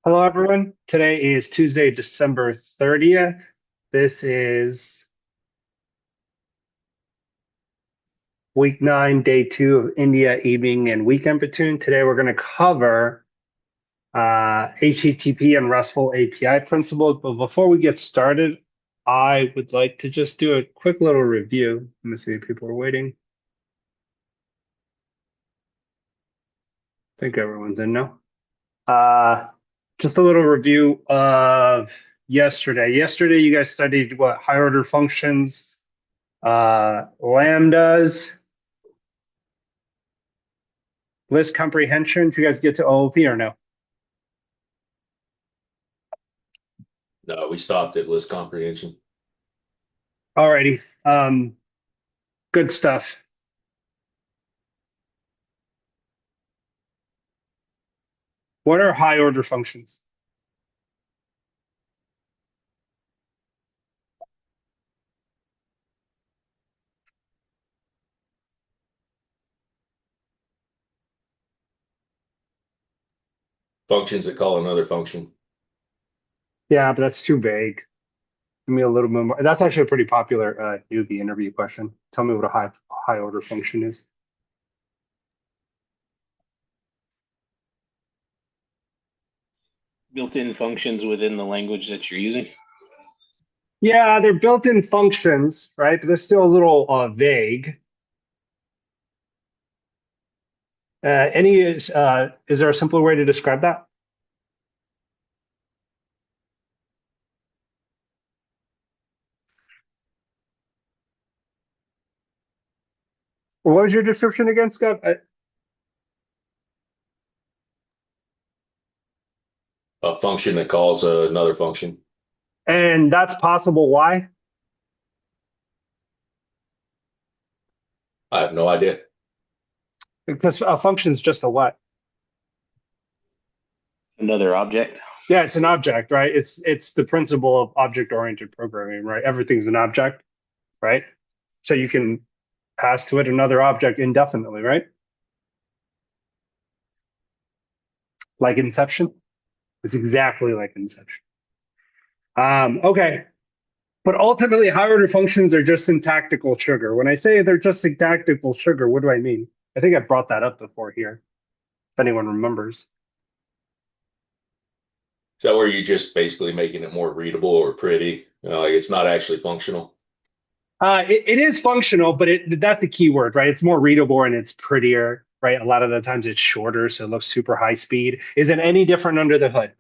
Hello, everyone. Today is Tuesday, December 30th. This is week 9, day 2 of India evening and weekend platoon. Today, we're going to cover HTTP and Restful API principles. But before we get started, I would like to just do a quick little review. Let me see if people are waiting. I think everyone's in now. Uh, just a little review of yesterday. Yesterday, you guys studied what higher order functions, lambdas, list comprehension. Did you guys get to OOP or no? No, we stopped at list comprehension. Alrighty. Good stuff. What are high order functions? Functions that call another function. Yeah, but that's too vague. Give me a little bit more. That's actually a pretty popular newbie interview question. Tell me what a high order function is. Built-in functions within the language that you're using. Yeah, they're built-in functions, right? But they're still a little vague. Is there a simpler way to describe that? What was your description again, Scott? A function that calls another function. And that's possible. Why? I have no idea. Because a function is just a what? Another object. Yeah, it's an object, right? It's the principle of object-oriented programming, right? Everything's an object, right? So you can pass to it another object indefinitely, right? Like Inception. It's exactly like Inception. Okay. But ultimately, higher order functions are just syntactical sugar. When I say they're just syntactical sugar, what do I mean? I think I brought that up before here, if anyone remembers. Is that where you're just basically making it more readable or pretty? Like it's not actually functional. It is functional, but that's the key word, right? It's more readable and it's prettier, right? A lot of the times it's shorter, so it looks super high speed. Is it any different under the hood?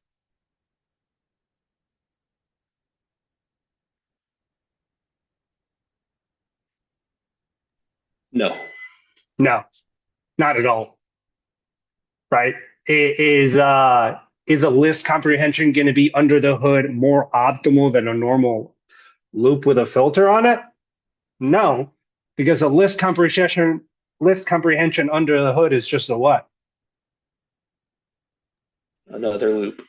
No. No, not at all, right? Is a list comprehension going to be under the hood more optimal than a normal loop with a filter on it? No, because a list comprehension under the hood is just a what? Another loop.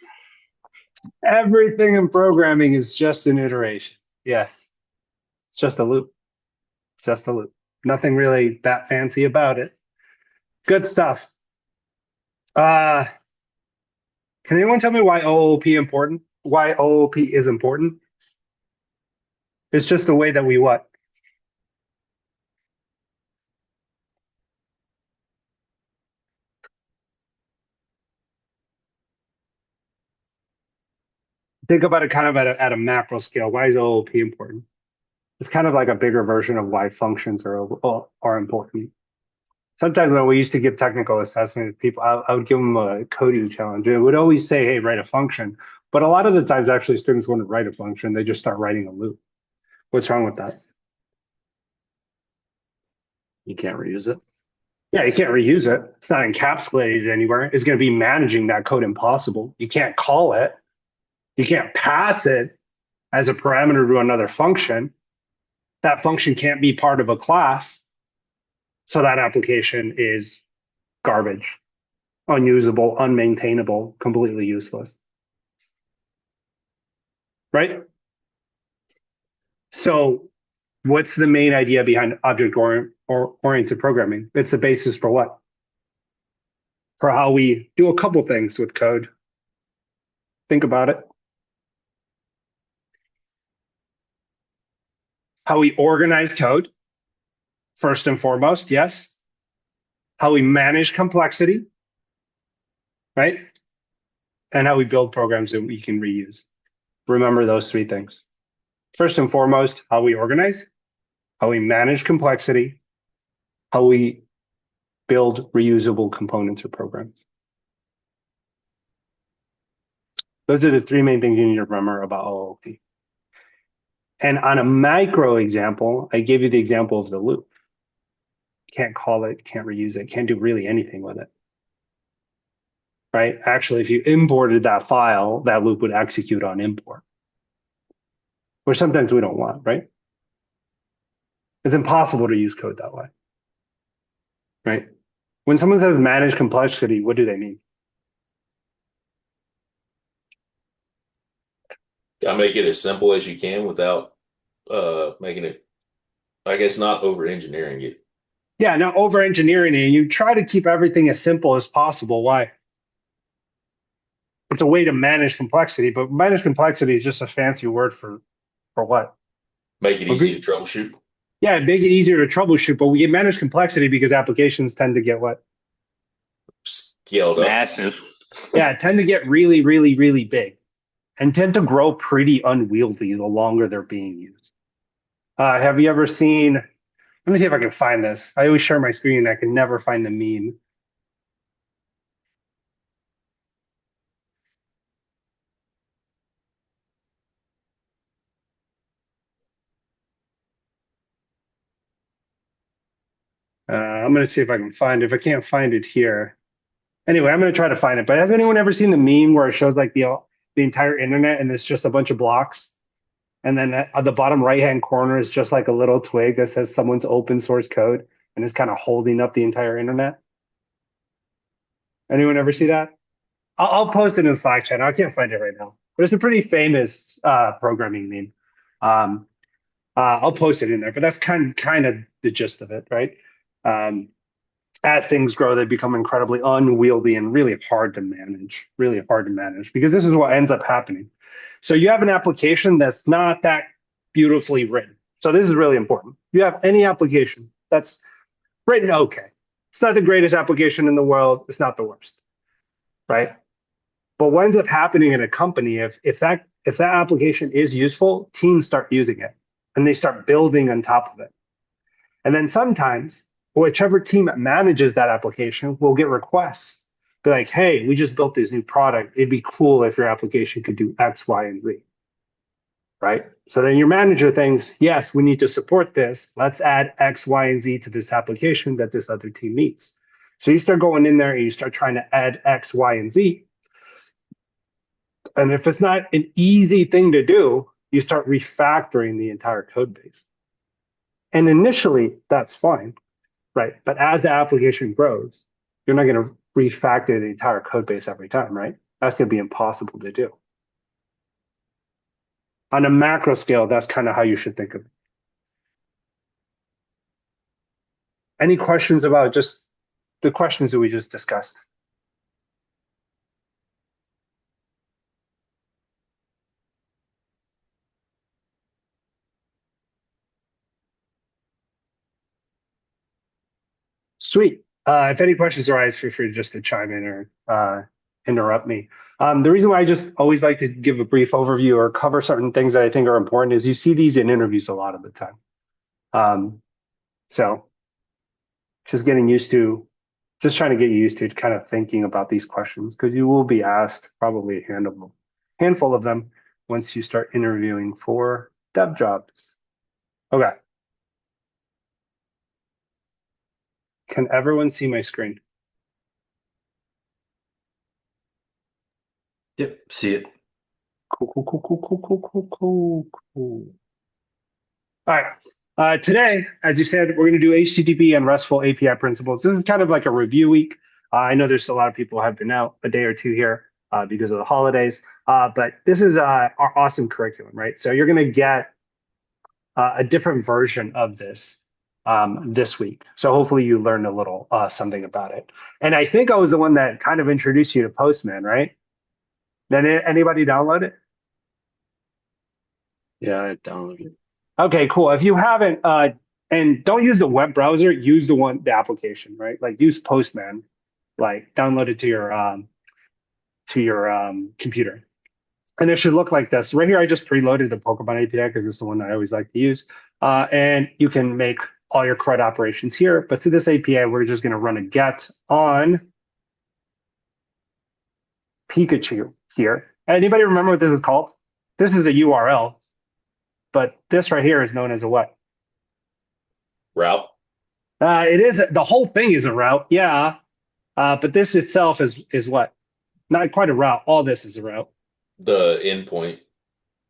Everything in programming is just an iteration. Yes, it's just a loop. Just a loop. Nothing really that fancy about it. Good stuff. Uh, can anyone tell me why OOP important? Why OOP is important? It's just the way that we what? Think about it kind of at a macro scale. Why is OOP important? It's kind of like a bigger version of why functions are important. Sometimes when we used to give technical assessment, I would give them a coding challenge. It would always say, "Hey, write a function." But a lot of the times, actually, students wouldn't write a function; they just start writing a loop. What's wrong with that? You can't reuse it. Yeah, you can't reuse it. It's not encapsulated anywhere. It's going to be managing that code impossible. You can't call it. You can't pass it as a parameter to another function. That function can't be part of a class. So that application is garbage, unusable, unmaintainable, completely useless. Right? So what's the main idea behind object-oriented programming? It's the basis for what? For how we do a couple things with code. Think about it. How we organize code, first and foremost, yes. How we manage complexity, right? And how we build programs that we can reuse. Remember those three things. First and foremost, how we organize, how we manage complexity, how we build reusable components or programs. Those are the three main things you need to remember about OOP. And on a micro example, I gave you the example of the loop. Can't call it, can't reuse it, can't do really anything with it. Right? Actually, if you imported that file, that loop would execute on import. Which sometimes we don't want, right? It's impossible to use code that way. Right? When someone says manage complexity, what do they mean? I make it as simple as you can without making it, I guess, not over engineering it. Yeah, not over engineering it. You try to keep everything as simple as possible. Why? It's a way to manage complexity, but manage complexity is just a fancy word for what? Make it easy to troubleshoot. Yeah, make it easier to troubleshoot, but we manage complexity because applications tend to get what? Scaled up. Massive. Yeah, tend to get really, really, really big and tend to grow pretty unwieldy the longer they're being used. Have you ever seen, let me see if I can find this. I always share my screen and I can never find the meme. I'm going to see if I can find it. If I can't find it here. Anyway, I'm going to try to find it. But has anyone ever seen the meme where it shows like the entire internet and it's just a bunch of blocks? And then at the bottom right-hand corner is just like a little twig that says someone's open source code and it's kind of holding up the entire internet. Anyone ever see that? I'll post it in the Slack channel. I can't find it right now, but it's a pretty famous programming meme. I'll post it in there, but that's kind of the gist of it, right? As things grow, they become incredibly unwieldy and really hard to manage, because this is what ends up happening. So you have an application that's not that beautifully written. So this is really important. You have any application that's written okay. It's not the greatest application in the world. It's not the worst, right? But what ends up happening in a company, if that application is useful, teams start using it and they start building on top of it. And then sometimes whichever team manages that application will get requests. Be like, hey, we just built this new product. It'd be cool if your application could do X, Y, and Z. Right? So then your manager thinks, yes, we need to support this. Let's add X, Y, and Z to this application that this other team needs. So you start going in there and you start trying to add X, Y, and Z. And if it's not an easy thing to do, you start refactoring the entire code base. And initially, that's fine. Right. But as the application grows, you're not going to refactor the entire code base every time, right? That's going to be impossible to do. On a macro scale, that's kind of how you should think of it. Any questions about just the questions that we just discussed? Sweet. If any questions arise, feel free just to chime in or interrupt me. The reason why I just always like to give a brief overview or cover certain things that I think are important is you see these in interviews a lot of the time. So just trying to get you used to kind of thinking about these questions because you will be asked probably a handful of them once you start interviewing for dev jobs. Okay. Can everyone see my screen? Yep, see it. Cool. All right. Today, as you said, we're going to do HTTP and RESTful API principles. This is kind of like a review week. I know there's a lot of people who have been out a day or two here because of the holidays, but this is our awesome curriculum, right? So you're going to get a different version of this this week. So hopefully you learned a little something about it. And I think I was the one that kind of introduced you to Postman, right? Did anybody download it? Yeah, I downloaded it. Okay, cool. If you haven't, and don't use the web browser, use the application, right? Like use Postman, like download it to your computer. And it should look like this. Right here, I just preloaded the Pokemon API because it's the one I always like to use. And you can make all your CRUD operations here. But to this API, we're just going to run a get on Pikachu here. Anybody remember what this is called? This is a URL, but this right here is known as a what? Route. It is the whole thing is a route, yeah. But this itself is what? Not quite a route. All this is a route. The endpoint.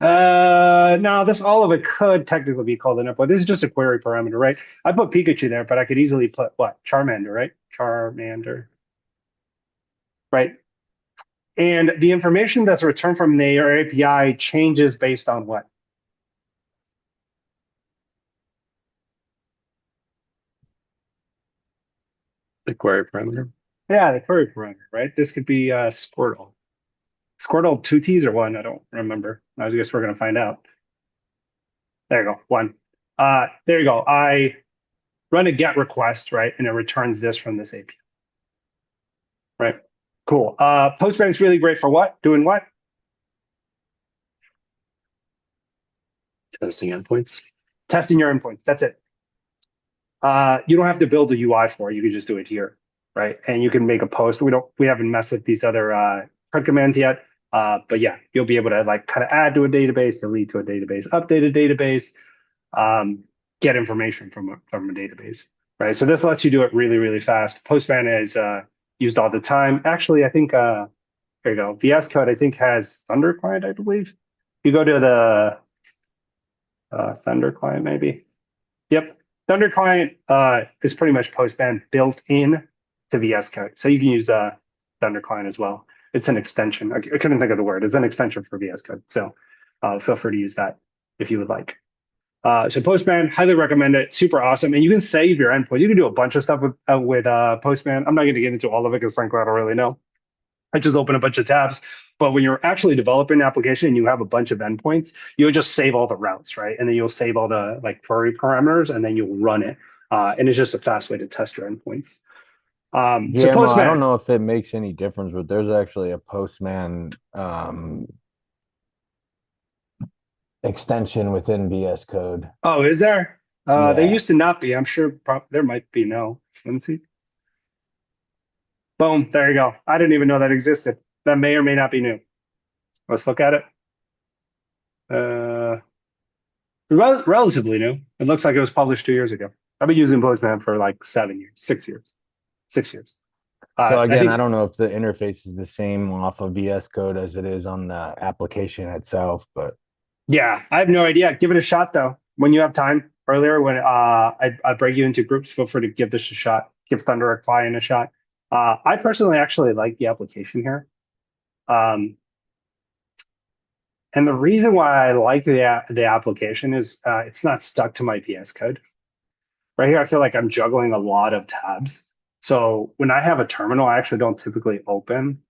No, this all of it could technically be called an endpoint. This is just a query parameter, right? I put Pikachu there, but I could easily put what? Charmander, right? Charmander, right? And the information that's returned from the API changes based on what? The query parameter. Yeah, the query parameter, right? This could be Squirtle. Squirtle 2T's or one? I don't remember. I guess we're gonna find out. There you go, one. There you go. I run a GET request, right? And it returns this from this API. Right. Cool. Postman is really great for what? Doing what? Testing endpoints. Testing your endpoints. That's it. You don't have to build a UI for it. You can just do it here, right? And you can make a post. We haven't messed with these other CRUD commands yet. But yeah, you'll be able to like kind of add to a database, delete to a database, update a database, get information from a database, right? So this lets you do it really, really fast. Postman is used all the time. Actually, I think here you go. VS Code I think has Thunder Client, I believe. You go to the Thunder Client, maybe. Yep, Thunder Client is pretty much Postman built in to VS Code, so you can use Thunder Client as well. It's an extension. I couldn't think of the word. It's an extension for VS Code, so feel free to use that if you would like. So Postman, highly recommend it. Super awesome, and you can save your endpoint. You can do a bunch of stuff with Postman. I'm not going to get into all of it because frankly, I don't really know. I just open a bunch of tabs. But when you're actually developing an application and you have a bunch of endpoints, you'll just save all the routes, right? And then you'll save all the like query parameters, and then you'll run it. And it's just a fast way to test your endpoints. So Yeah, I don't Postman. know if it makes any difference, but there's actually a Postman extension within VS Code. Oh, is there? There Yeah. used to not be. I'm sure there might be now. Let me see. Boom. There you go. I didn't even know that existed. That may or may not be new. Let's look at it. Relatively new. It looks like it was published 2 years ago. I've been using Postman for like 7 years, 6 years, 6 years. So I again, think, I don't know if the interface is the same off of VS Code as it is on the application itself, yeah, I have no idea. Give it a shot though. When you have time earlier, when I break you into groups, feel free to give this a shot. Give Thunder a Client a shot. I personally actually like the application here. Um, and the reason why I like the application is it's not stuck to my VS Code. Right here, I feel like I'm juggling a lot of tabs. So when I have a terminal, I actually don't typically open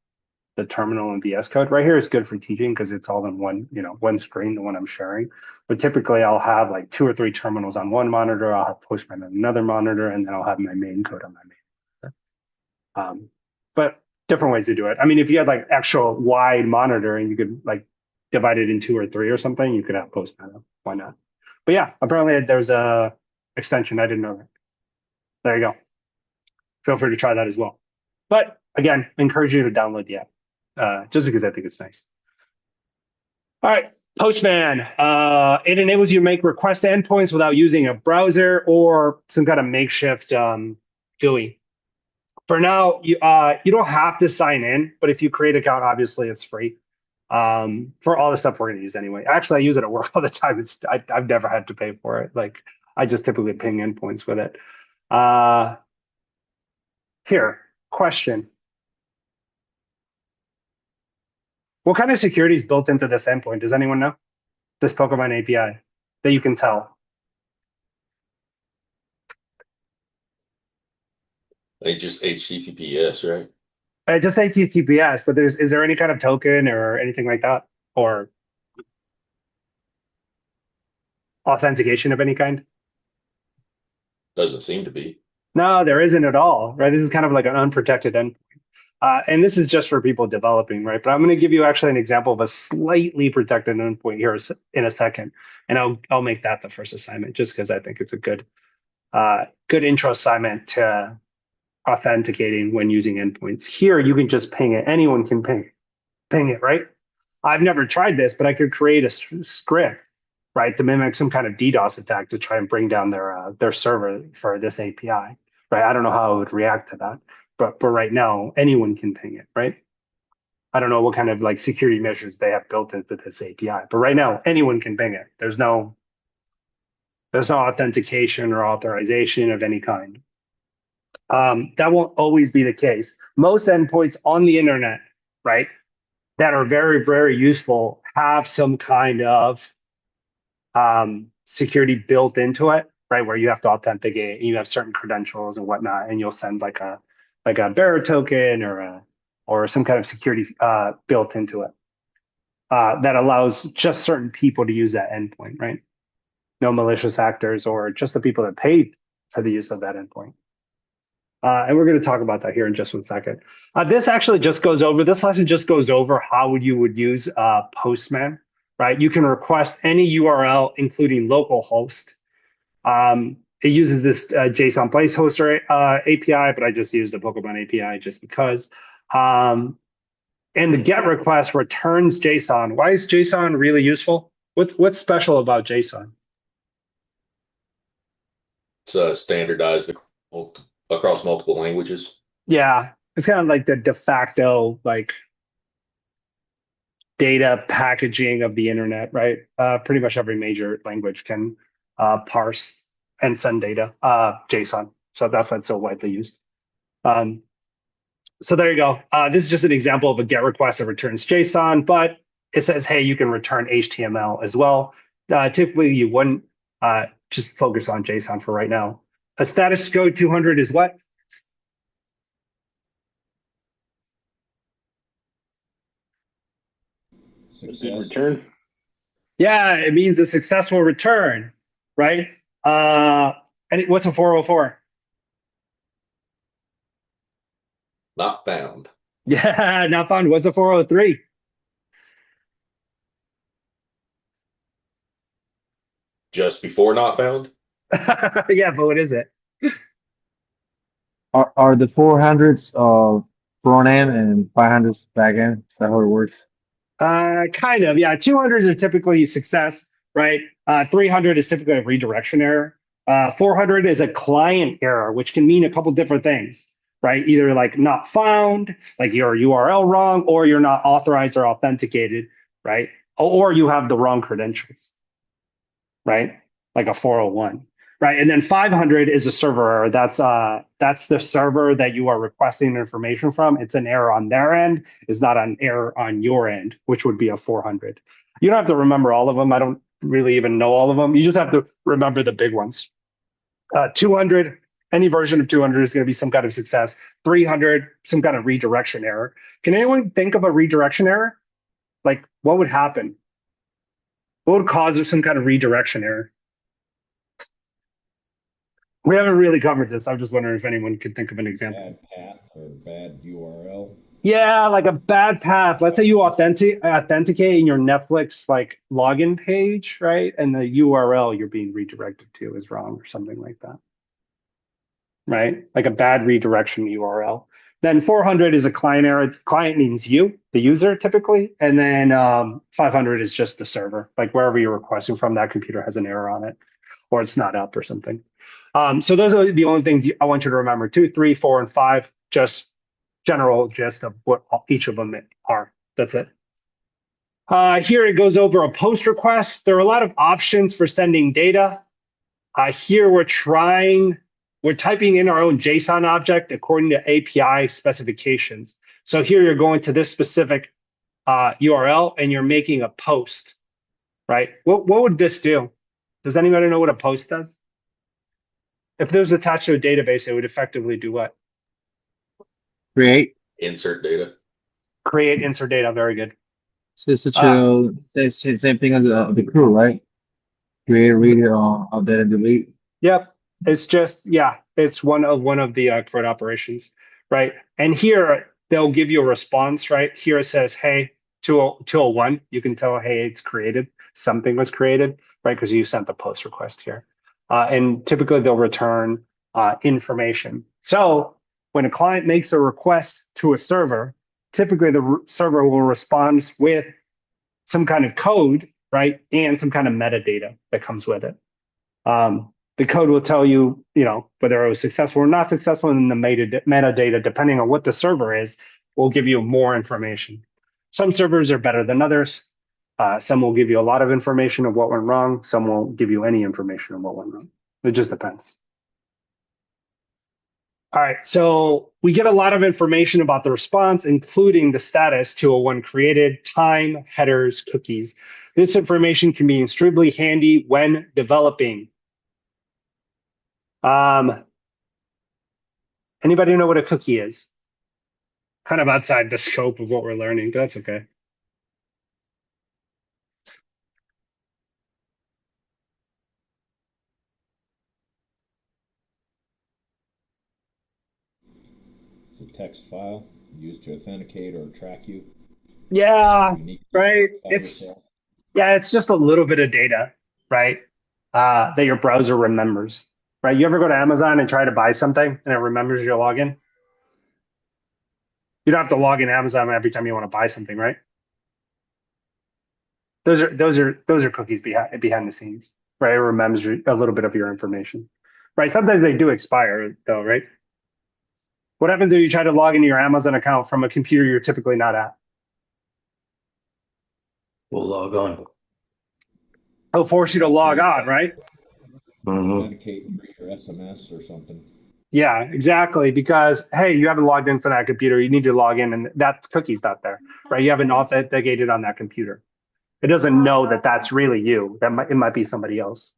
the terminal in VS Code. Right here is good for teaching because it's all in one screen, the one I'm sharing. But typically I'll have like 2 or 3 terminals on one monitor. I'll have Postman on another monitor, and then I'll have my main code on my main monitor. But different ways to do it. I mean, if you had like actual wide monitor and you could like divide it in 2 or 3 or something, you could have Postman. Why not? But yeah, apparently there's a extension. I didn't know that. There you go. Feel free to try that as well. But again, I encourage you to download the app just because I think it's nice. All right, Postman. It enables you to make request endpoints without using a browser or some kind of makeshift GUI. For now, you don't have to sign in, but if you create an account, obviously it's free for all the stuff we're going to use anyway. Actually, I use it at work all the time. I've never had to pay for it. Like I just typically ping endpoints with it. Here, question. What kind of security is built into this endpoint? Does anyone know? This Pokemon API that you can tell. They just HTTPS, right? Just HTTPS, but is there any kind of token or anything like that? Or authentication of any kind? Doesn't seem to be. No, there isn't at all, right? This is kind of like an unprotected endpoint. And this is just for people developing, right? But I'm going to give you actually an example of a slightly protected endpoint here in a second, and I'll make that the first assignment just because I think it's a good intro assignment to authenticating when using endpoints. Here, you can just ping it. Anyone can ping it, right? I've never tried this, but I could create a script, right, to mimic some kind of DDoS attack to try and bring down their server for this API, right? I don't know how it would react to that, but right now anyone can ping it, right? I don't know what kind of like security measures they have built into this API, but right now anyone can ping it. There's no authentication or authorization of any kind. That won't always be the case. Most endpoints on the internet, right, that are very, very useful have some kind of security built into it, right? Where you have to authenticate, and you have certain credentials and whatnot, and you'll send like a bearer token or some kind of security built into it that allows just certain people to use that endpoint, right? No malicious actors or just the people that paid for the use of that endpoint. And we're going to talk about that here in just 1 second. This lesson just goes over how you would use Postman, right? You can request any URL, including localhost. It uses this JSON placeholder API, but I just used the Pokemon API just because. And the GET request returns JSON. Why is JSON really useful? What's special about JSON? It's standardized across multiple languages. Yeah, it's kind of like the de facto like data packaging of the internet, right? Pretty much every major language can parse and send data, JSON. So that's why it's so widely used. So there you go. This is just an example of a GET request that returns JSON, but it says, hey, you can return HTML as well. Typically, you wouldn't just focus on JSON for right now. A status code 200 is what? Good return. Yeah, it means a successful return, right? And what's a 404? Not found. Yeah, not found. What's a 403? Just before not found? Yeah, but what is it? Are the 400s front end and 500s back end? Is that how it works? Kind of, yeah. 200s are typically success, right? 300 is typically a redirection error. 400 is a client error, which can mean a couple different things, right? Either like not found, like your URL wrong, or you're not authorized or authenticated, right? Or you have the wrong credentials, right? Like a 401, right? And then 500 is a server error. That's the server that you are requesting information from. It's an error on their end. It's not an error on your end, which would be a 400. You don't have to remember all of them. I don't really even know all of them. You just have to remember the big ones. 200, any version of 200 is going to be some kind of success. 300, some kind of redirection error. Can anyone think of a redirection error? Like what would happen? What would cause some kind of redirection error? We haven't really covered this. I'm just wondering if anyone could think of an example. Bad path or bad URL. Yeah, like a bad path. Let's say you authenticate in your Netflix like login page, right? And the URL you're being redirected to is wrong or something like that. Right? Like a bad redirection URL. Then 400 is a client error. Client means you, the user typically. And then 500 is just the server. Like wherever you're requesting from, that computer has an error on it or it's not up or something. So those are the only things I want you to remember. 2, 3, 4, and 5, just general gist of what each of them are. That's it. Here it goes over a post request. There are a lot of options for sending data. Here we're typing in our own JSON object according to API specifications. So here you're going to this specific URL and you're making a post, right? What would this do? Does anybody know what a post does? If it was attached to a database, it would effectively do what? Create. Insert data. Create, insert data. Very good. So it's such a same thing as the crew, right? Create, read, update, and delete. Yep. It's just, yeah, it's one of the CRUD operations, right? And here they'll give you a response, right? Here it says, hey, 201, you can tell, hey, it's created. Something was created, right? Because you sent the post request here. And typically they'll return information. So when a client makes a request to a server, typically the server will respond with some kind of code, right? And some kind of metadata that comes with it. The code will tell you, whether it was successful or not successful, and the metadata, depending on what the server is, will give you more information. Some servers are better than others. Some will give you a lot of information of what went wrong. Some won't give you any information of what went wrong. It just depends. All right, so we get a lot of information about the response, including the status 201 created, time, headers, cookies. This information can be extremely handy when developing. Anybody know what a cookie is? Kind of outside the scope of what we're learning, but that's okay. It's a text file used to authenticate or track you. Yeah, Unique right. file yourself. It's just a little bit of data, right? That your browser remembers, right? You ever go to Amazon and try to buy something and it remembers your login? You don't have to log in Amazon every time you want to buy something, right? Those are cookies behind the scenes, right? It remembers a little bit of your information, right? Sometimes they do expire though, right? What happens if you try to log into your Amazon account from a computer you're typically not at? We'll log on. It'll force you to log on, right? Authenticate through your SMS or something. Yeah, exactly. Because, hey, you haven't logged in for that computer. You need to log in, and that cookie's not there, right? You haven't authenticated on that computer. It doesn't know that that's really you. It might be somebody else.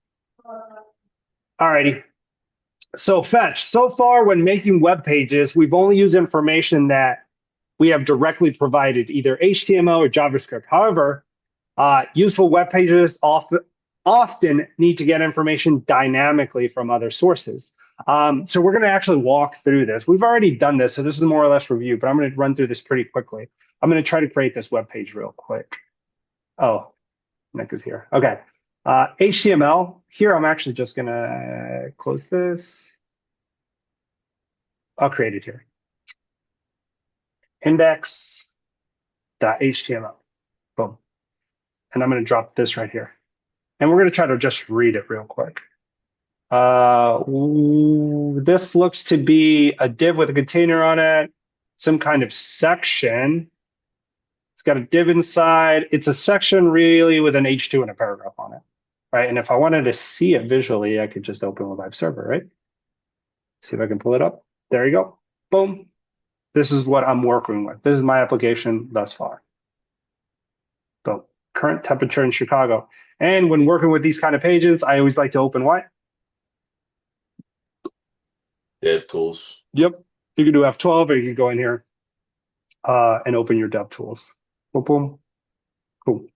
All righty. So fetch. So far, when making web pages, we've only used information that we have directly provided, either HTML or JavaScript. However, useful web pages often need to get information dynamically from other sources. So we're going to actually walk through this. We've already done this, so this is more or less review, but I'm going to run through this pretty quickly. I'm going to try to create this web page real quick. Oh, Nick is here. Okay. HTML. Here, I'm actually just going to close this. I'll create it here. Index.html. Boom. And I'm going to drop this right here. And we're going to try to just read it real quick. This looks to be a div with a container on it, some kind of section. It's got a div inside. It's a section really with an H2 and a paragraph on it, right? And if I wanted to see it visually, I could just open a live server, right? See if I can pull it up. There you go. Boom. This is what I'm working with. This is my application thus far. Boom. Current temperature in Chicago. And when working with these kind of pages, I always like to open what? Dev tools. Yep. You can do F12 or you can go in here and open your dev tools. Boom, boom. Cool.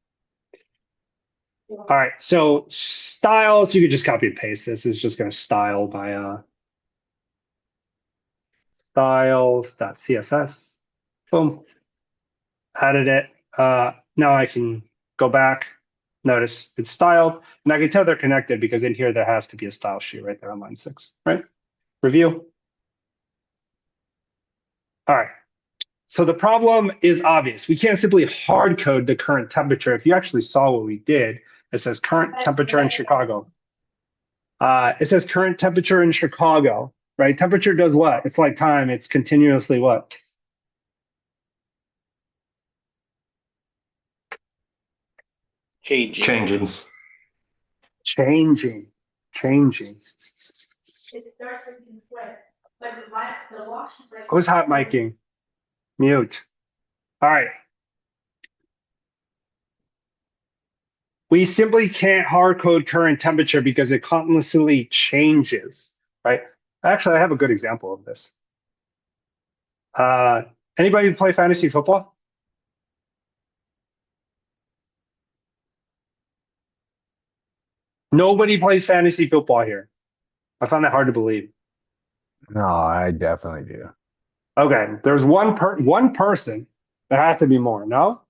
All right. So styles, you could just copy and paste this. It's just going to style by styles.css. Boom. Added it. Now I can go back. Notice it's styled. And I can tell they're connected because in here there has to be a style sheet right there on line 6, right? Review. All right. So the problem is obvious. We can't simply hard code the current temperature. If you actually saw what we did, it says current temperature in Chicago. It says current temperature in Chicago, right? Temperature does what? It's like time. It's continuously what? Changing. Changing. It starts making sweat. But the wash is like. Who's hot miking? Mute. All right. We simply can't hard code current temperature because it constantly changes, right? Actually, I have a good example of this. Anybody play fantasy football? Nobody plays fantasy football here. I found that hard to believe. No, I definitely do. Okay, there's one person. There has to be more. No,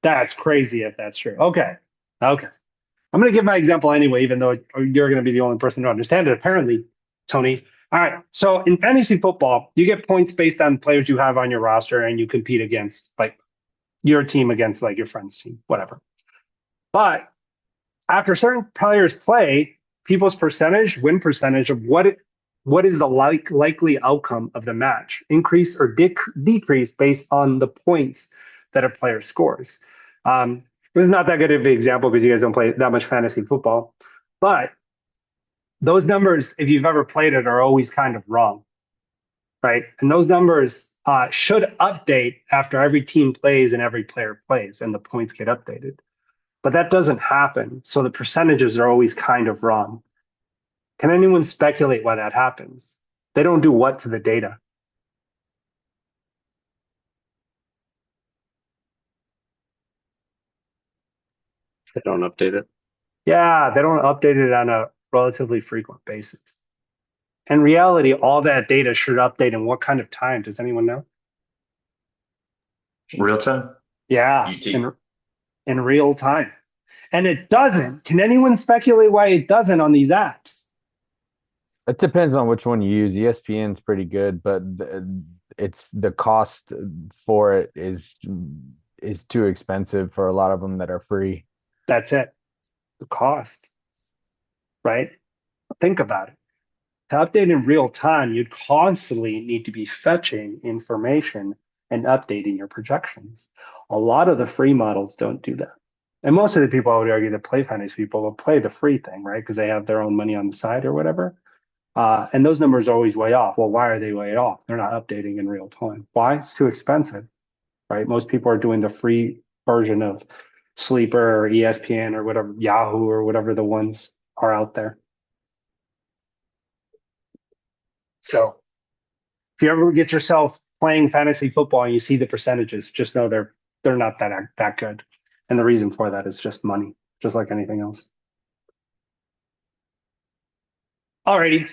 that's crazy if that's true. Okay, okay. I'm going to give my example anyway, even though you're going to be the only person to understand it. Apparently, Tony. All right. So in fantasy football, you get points based on players you have on your roster, and you compete against like your team against like your friend's team, whatever. But after certain players play, people's win percentage of what is the likely outcome of the match, increase or decrease based on the points that a player scores. This is not that good of an example because you guys don't play that much fantasy football, but those numbers, if you've ever played it, are always kind of wrong, right? And those numbers should update after every team plays and every player plays, and the points get updated. But that doesn't happen. So the percentages are always kind of wrong. Can anyone speculate why that happens? They don't do what to the data? They don't update it. Yeah, they don't update it on a relatively frequent basis. In reality, all that data should update in what kind of time? Does anyone know? Real time? Yeah, UT. in real time. And it doesn't. Can anyone speculate why it doesn't on these apps? It depends on which one you use. ESPN's pretty good, but it's the cost for it is too expensive for a lot of them that are free. That's it. The cost, right? Think about it. To update in real time, you'd constantly need to be fetching information and updating your projections. A lot of the free models don't do that. And most of the people I would argue that play fantasy people will play the free thing, right? Because they have their own money on the side or whatever. And those numbers are always way off. Well, why are they way off? They're not updating in real time. Why? It's too expensive, right? Most people are doing the free version of Sleeper or ESPN or whatever, Yahoo or whatever the ones are out there. So if you ever get yourself playing fantasy football and you see the percentages, just know they're not that good. And the reason for that is just money, just like anything else. Alrighty.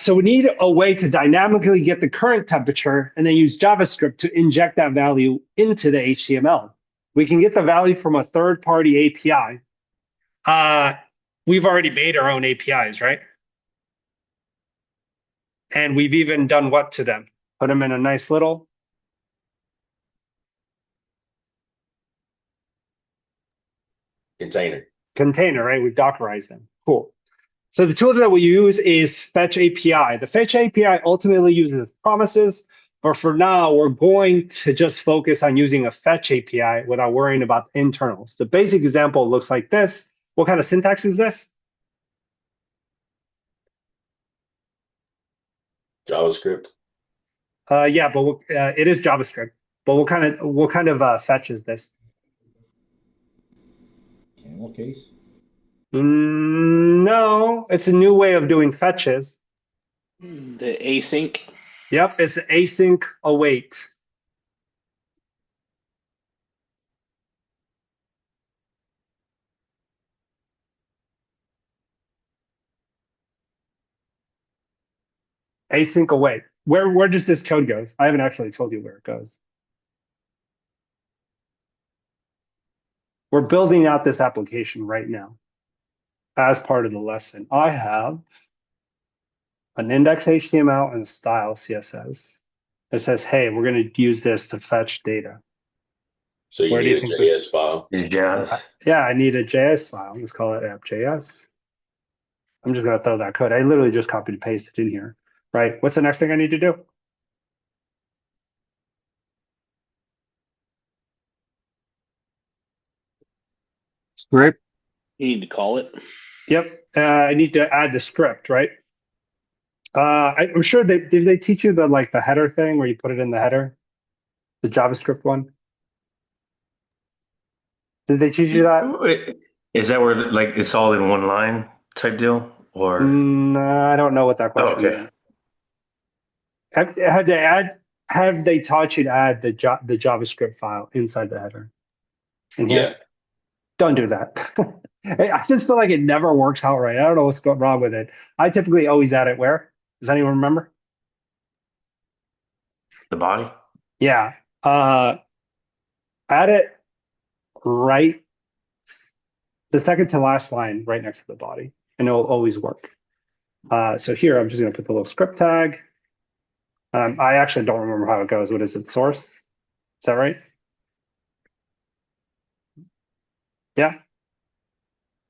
So we need a way to dynamically get the current temperature and then use JavaScript to inject that value into the HTML. We can get the value from a third-party API. We've already made our own APIs, right? And we've even done what to them? Put them in a nice little Container. right? We've Dockerized them. Cool. So the tool that we use is Fetch API. The Fetch API ultimately uses promises, but for now, we're going to just focus on using a Fetch API without worrying about internals. The basic example looks like this. What kind of syntax is this? JavaScript. Yeah, but it is JavaScript. But what kind of fetch is this? Camel case? No, it's a new way of doing fetches. The async. Yep, it's async await. Async await. Where does this code go? I haven't actually told you where it goes. We're building out this application right now as part of the lesson. I have an index HTML and a style CSS that says, hey, we're going to use this to fetch data. So you Where do you need a think JS file. Yeah. Yeah, I need a JS file. Let's call it app.js. I'm just going to throw that code. I literally just copied and pasted in here, right? What's the next thing I need to do? Script. You need to call it. Yep, I need to add the script, right? I'm sure did they teach you the header thing where you put it in the header, the JavaScript one? Did they teach you that? Is that where like it's all in one line type deal? Or No, I don't know what that question okay. means. Have they taught you to add the JavaScript file inside the header? In here? Yeah. Don't do that. I just feel like it never works out right. I don't know what's going wrong with it. I typically always add it where? Does anyone remember? The body? Yeah. Add it right, the second to last line right next to the body, and it'll always work. So here, I'm just going to put the little script tag. I actually don't remember how it goes. What is it? Source? Is that right? Yeah,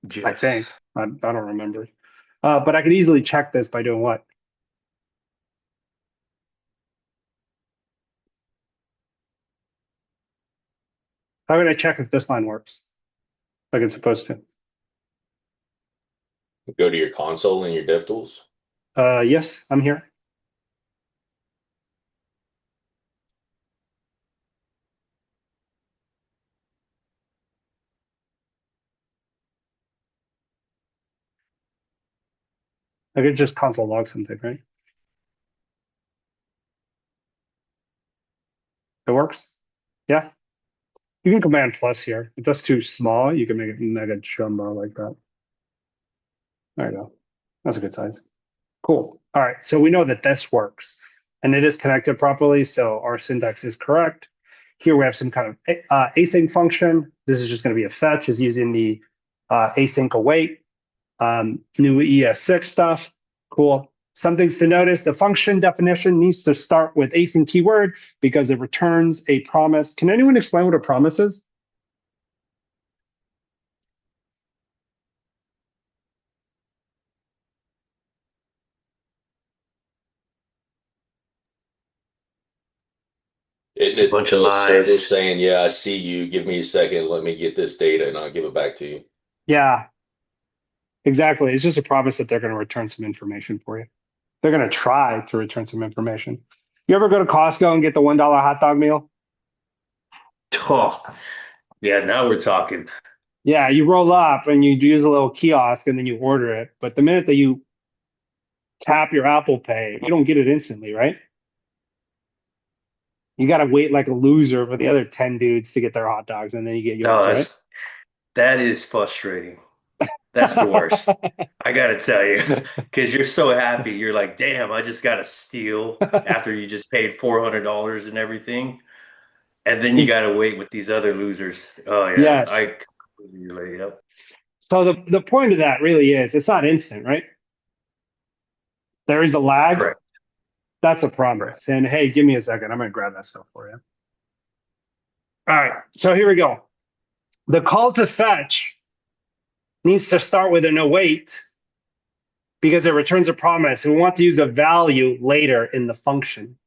I Yes. think. I don't remember. But I could easily check this by doing what? How can I check if this line works like it's supposed to? Go to your console and your DevTools. Yes, I'm here. I could just console log something, right? It works? Yeah. You can command plus here. If that's too small, you can make it mega jumbo like that. There you go. That's a good size. Cool. All right. So we know that this works and it is connected properly. So our syntax is correct. Here we have some kind of async function. This is just going to be a fetch, is using the async await, new ES6 stuff. Cool. Some things to notice: the function definition needs to start with async keyword because it returns a promise. Can anyone explain what a promise is? It's a bunch of server lies. saying, "Yeah, I see you. Give me a second. Let me get this data, and I'll give it back to you." Yeah, exactly. It's just a promise that they're going to return some information for you. They're going to try to return some information. You ever go to Costco and get the $1 hot dog meal? Oh, yeah, now we're talking. Yeah, you roll up and you use a little kiosk and then you order it. But the minute that you tap your Apple Pay, you don't get it instantly, right? You got to wait like a loser for the other 10 dudes to get their hot dogs and then you get yours, Oh, right? that is frustrating. That's the worst. I gotta tell you, because you're so happy. You're like, damn, I just got a steal after you just paid $400 and everything. And then you gotta wait with these other losers. Oh yeah, Yes. I completely relate. Yep. So the point of that really is it's not instant, right? There is a lag. Correct. That's a promise. And hey, give me a second. I'm going to grab that stuff for you. All right. So here we go. The call to fetch needs to start with an await because it returns a promise. We want to use a value later in the function.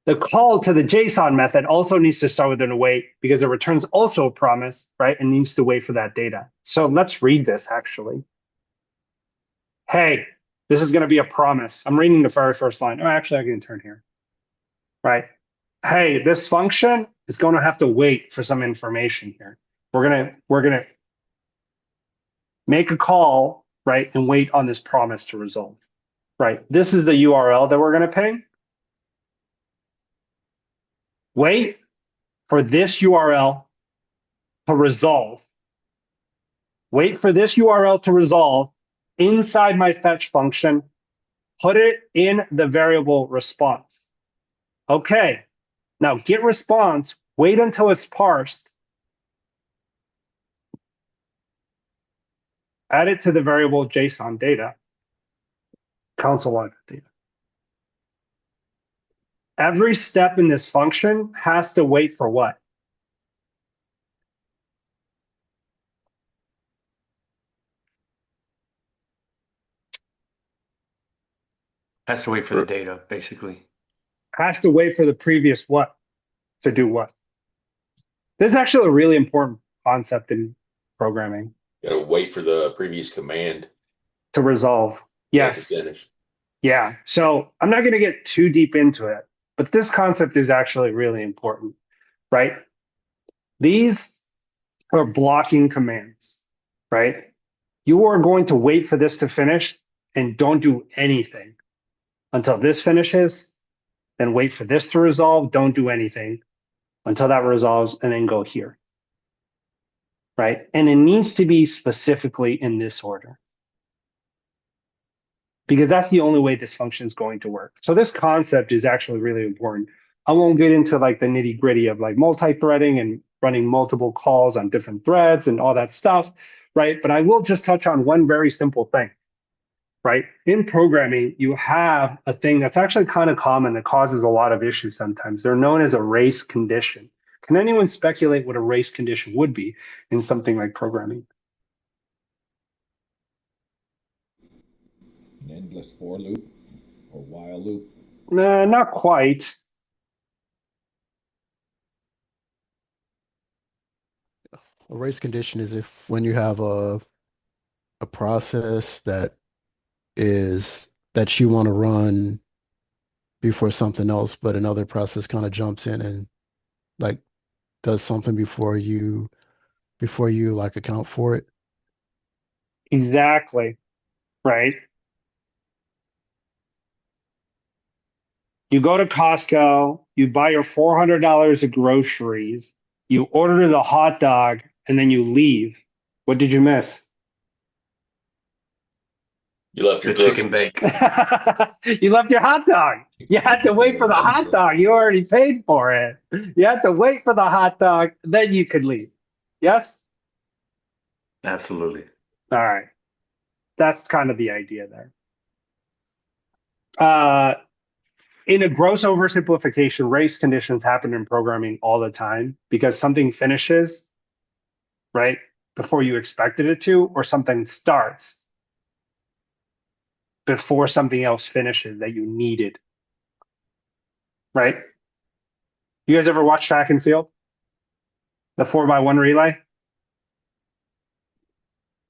The call to the JSON method also needs to start with an await because it returns also a promise, right? And needs to wait for that data. So let's read this actually. Hey, this is going to be a promise. I'm reading the very first line. Oh, actually, I can turn here. Right. Hey, this function is going to have to wait for some information here. We're gonna make a call, right, and wait on this promise to resolve. Right. This is the URL that we're going to ping. Wait for this URL to resolve. Wait for this URL to resolve inside my fetch function. Put it in the variable response. Okay. Now get response. Wait until it's parsed. Add it to the variable JSON data, console log data. Every step in this function has to wait for what? Has to wait for the data, basically. Has to wait for the previous what to do what? This is actually a really important concept in programming. Got to wait for the previous command To resolve. Yes. to finish. Yeah. So I'm not going to get too deep into it, but this concept is actually really important, right? These are blocking commands, right? You are going to wait for this to finish and don't do anything until this finishes then wait for this to resolve. Don't do anything until that resolves, and then go here. Right? And it needs to be specifically in this order, because that's the only way this function is going to work. So this concept is actually really important. I won't get into like the nitty gritty of like multi-threading and running multiple calls on different threads and all that stuff, right? But I will just touch on one very simple thing, right? In programming, you have a thing that's actually kind of common that causes a lot of issues sometimes. They're known as a race condition. Can anyone speculate what a race condition would be in something like programming? An endless for loop or while loop. Nah, not quite. A race condition is if when you have a process that you want to run before something else, but another process kind of jumps in and like does something before you like account for it. Exactly, right? You go to Costco, you buy your $400 of groceries, you order the hot dog, and then you leave. What did you miss? You left The your chicken groceries. bake. You left your hot dog. You had to wait for the hot dog. You already paid for it. You had to wait for the hot dog, then you could leave. Yes? Absolutely. All right. That's kind of the idea there. In a gross oversimplification, race conditions happen in programming all the time because something finishes, right, before you expected it to, or something starts before something else finishes that you needed, right? You guys ever watch track and field? The 4x1 relay?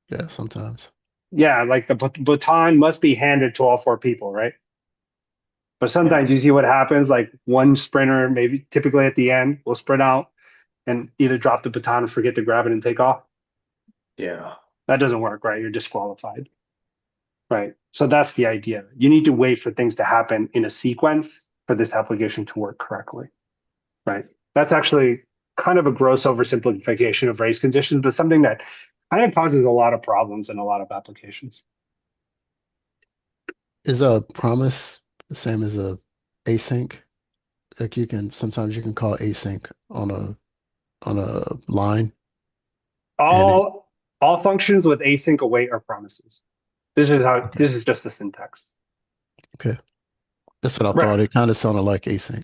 Yeah, sometimes. Yeah, like the baton must be handed to all four people, right? But sometimes you see what happens, like one sprinter, maybe typically at the end, will sprint out and either drop the baton or forget to grab it and take off. Yeah. That doesn't work, right? You're disqualified, right? So that's the idea. You need to wait for things to happen in a sequence for this application to work correctly, right? That's actually kind of a gross oversimplification of race conditions, but something that kind of causes a lot of problems in a lot of applications. Is a promise the same as a async? Like sometimes you can call async on a line and it All functions with async await are promises. This is just a syntax. okay. That's what I Right. thought. It kind of sounded like async.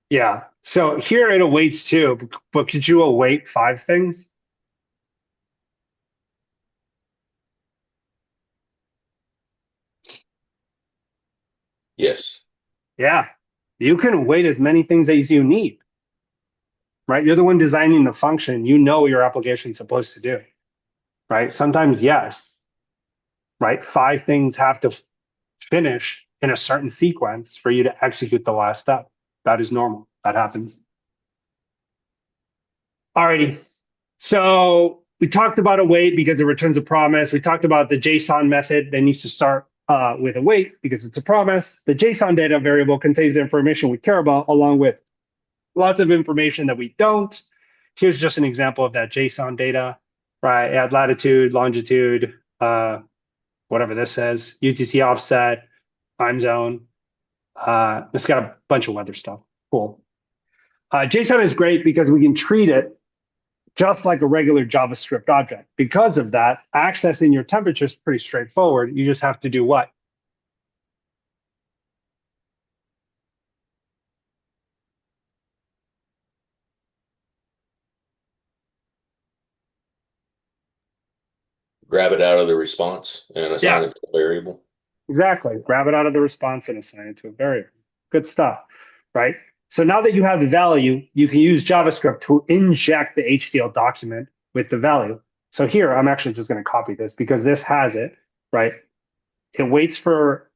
Yeah. So here it awaits two, but could you await 5 things? Yes. Yeah. You can await as many things as you need, right? You're the one designing the function. You know what your application is supposed to do, right? Sometimes, yes, right? 5 things have to finish in a certain sequence for you to execute the last step. That is normal. That happens. Alrighty. So we talked about await because it returns a promise. We talked about the JSON method that needs to start with await because it's a promise. The JSON data variable contains the information we care about, along with lots of information that we don't. Here's just an example of that JSON data, right? Add latitude, longitude, whatever this says, UTC offset, time zone. It's got a bunch of weather stuff. Cool. JSON is great because we can treat it just like a regular JavaScript object. Because of that, accessing your temperature is pretty straightforward. You just have to do what? Grab it out of the response and assign Yeah. it to a variable. Exactly. Grab it out of the response and assign it to a variable. Good stuff, right? So now that you have the value, you can use JavaScript to inject the HTML document with the value. So here, I'm actually just going to copy this because this has it, right? It waits for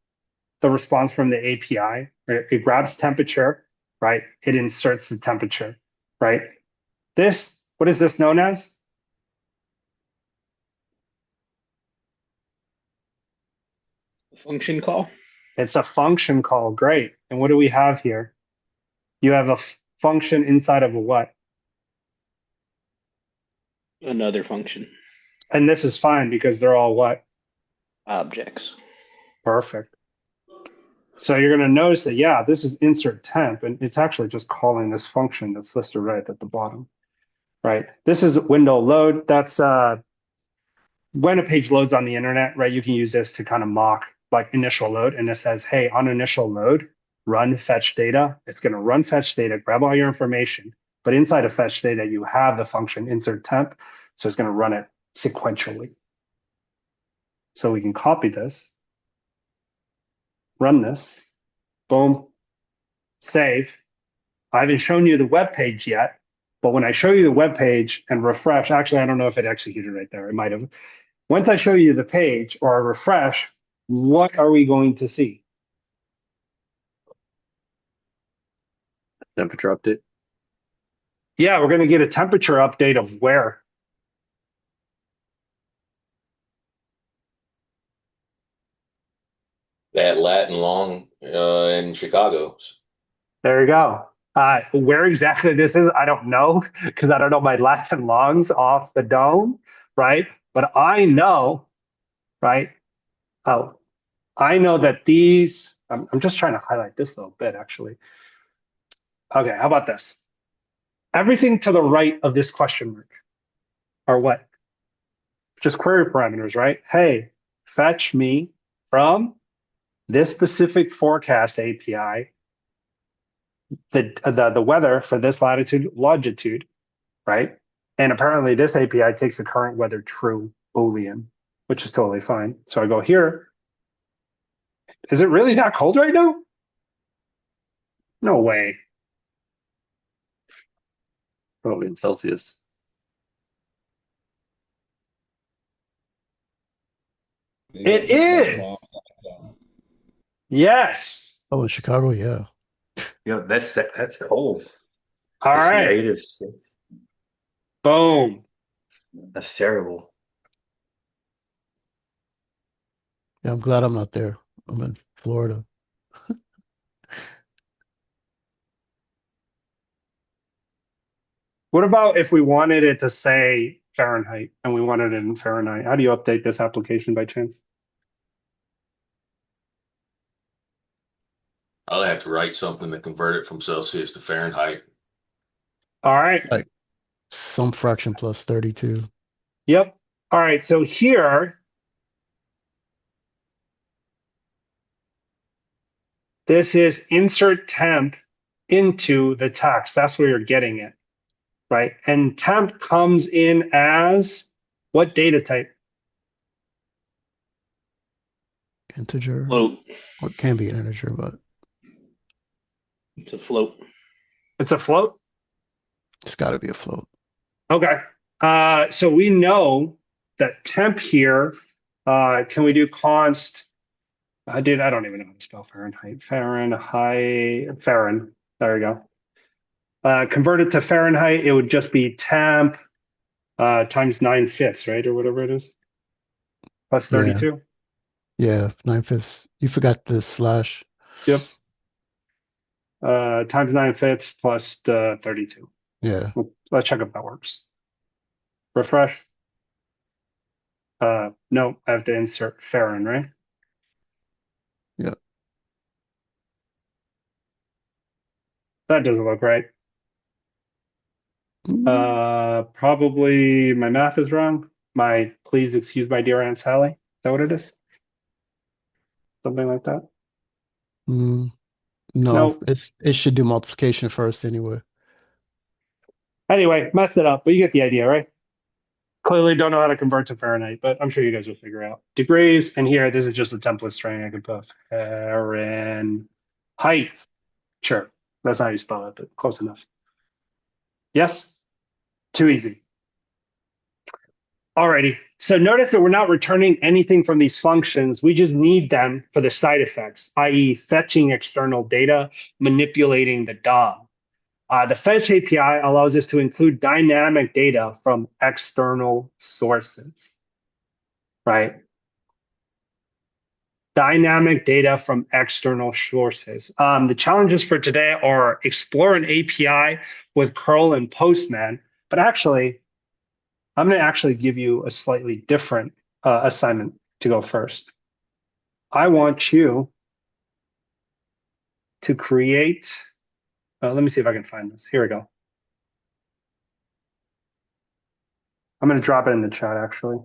the response from the API, right? It grabs temperature, right? It inserts the temperature, right? This, what is this known as? Function call. It's a function call. Great. And what do we have here? You have a function inside of a what? Another function. And this is fine because they're all what? Objects. Perfect. So you're going to notice that, yeah, this is insert temp, and it's actually just calling this function that's listed right at the bottom, right? This is window load. That's when a page loads on the internet, right? You can use this to kind of mock like initial load, and it says, hey, on initial load, run fetch data. It's going to run fetch data, grab all your information, but inside of fetch data, you have the function insert temp, so it's going to run it sequentially. So we can copy this, run this, boom, save. I haven't shown you the web page yet, but when I show you the web page and refresh, actually, I don't know if it executed right there. It might have. Once I show you the page or I refresh, what are we going to see? Temperature update. Yeah, we're going to get a temperature update of where? That Latin long in Chicago. There you go. Where exactly this is, I don't know, because I don't know my lats and longs off the dome, right? But I know, right? Oh, I know that these, I'm just trying to highlight this little bit, actually. Okay, how about this? Everything to the right of this question mark are what? Just query parameters, right? Hey, fetch me from this specific forecast API the weather for this latitude, longitude, right? And apparently this API takes the current weather true Boolean, which is totally fine. So I go here. Is it really that cold right now? No way. Probably in Celsius. It is. Yes. Oh, in Chicago, yeah. Yeah, that's cold. All It's right. natives. Boom. That's terrible. Yeah, I'm glad I'm not there. I'm in Florida. What about if we wanted it to say Fahrenheit and we wanted it in Fahrenheit? How do you update this application by chance? I'll have to write something to convert it from Celsius to Fahrenheit. All right. Like some fraction plus 32. Yep. All right. So here, this is insert temp into the text. That's where you're getting it, right? And temp comes in as what data type? Integer. Float. Or it can be an integer, but It's a float. It's a float. it's got to be a float. Okay. So we know that temp here, can we do const? I don't even know how to spell Fahrenheit. Farren. There we go. Convert it to Fahrenheit, it would just be temp times 9/5, right? Or whatever it is. Plus 32. Yeah, 9/5. You forgot the slash. Yep. Times 9/5 plus 32. Yeah. Let's check if that works. Refresh. No, I have to insert Farren, right? Yeah. That doesn't look right. Probably my math is wrong. Please excuse my dear Aunt Sally. Is that what it is? Something like that. No, Nope. it should do multiplication first anyway. Anyway, messed it up, but you get the idea, right? Clearly don't know how to convert to Fahrenheit, but I'm sure you guys will figure out. Degrees, and here, this is just a template string. I can put Fahrenheit. Sure, that's not how you spell it, but close enough. Yes? Too easy. Alrighty, so notice that we're not returning anything from these functions. We just need them for the side effects, i.e. fetching external data, manipulating the DOM. The fetch API allows us to include dynamic data from external sources, right? dynamic data from external sources. The challenges for today are explore an API with curl and postman, but actually, I'm going to actually give you a slightly different assignment to go first. I want you to create, let me see if I can find this. Here we go. I'm going to drop it in the chat, actually.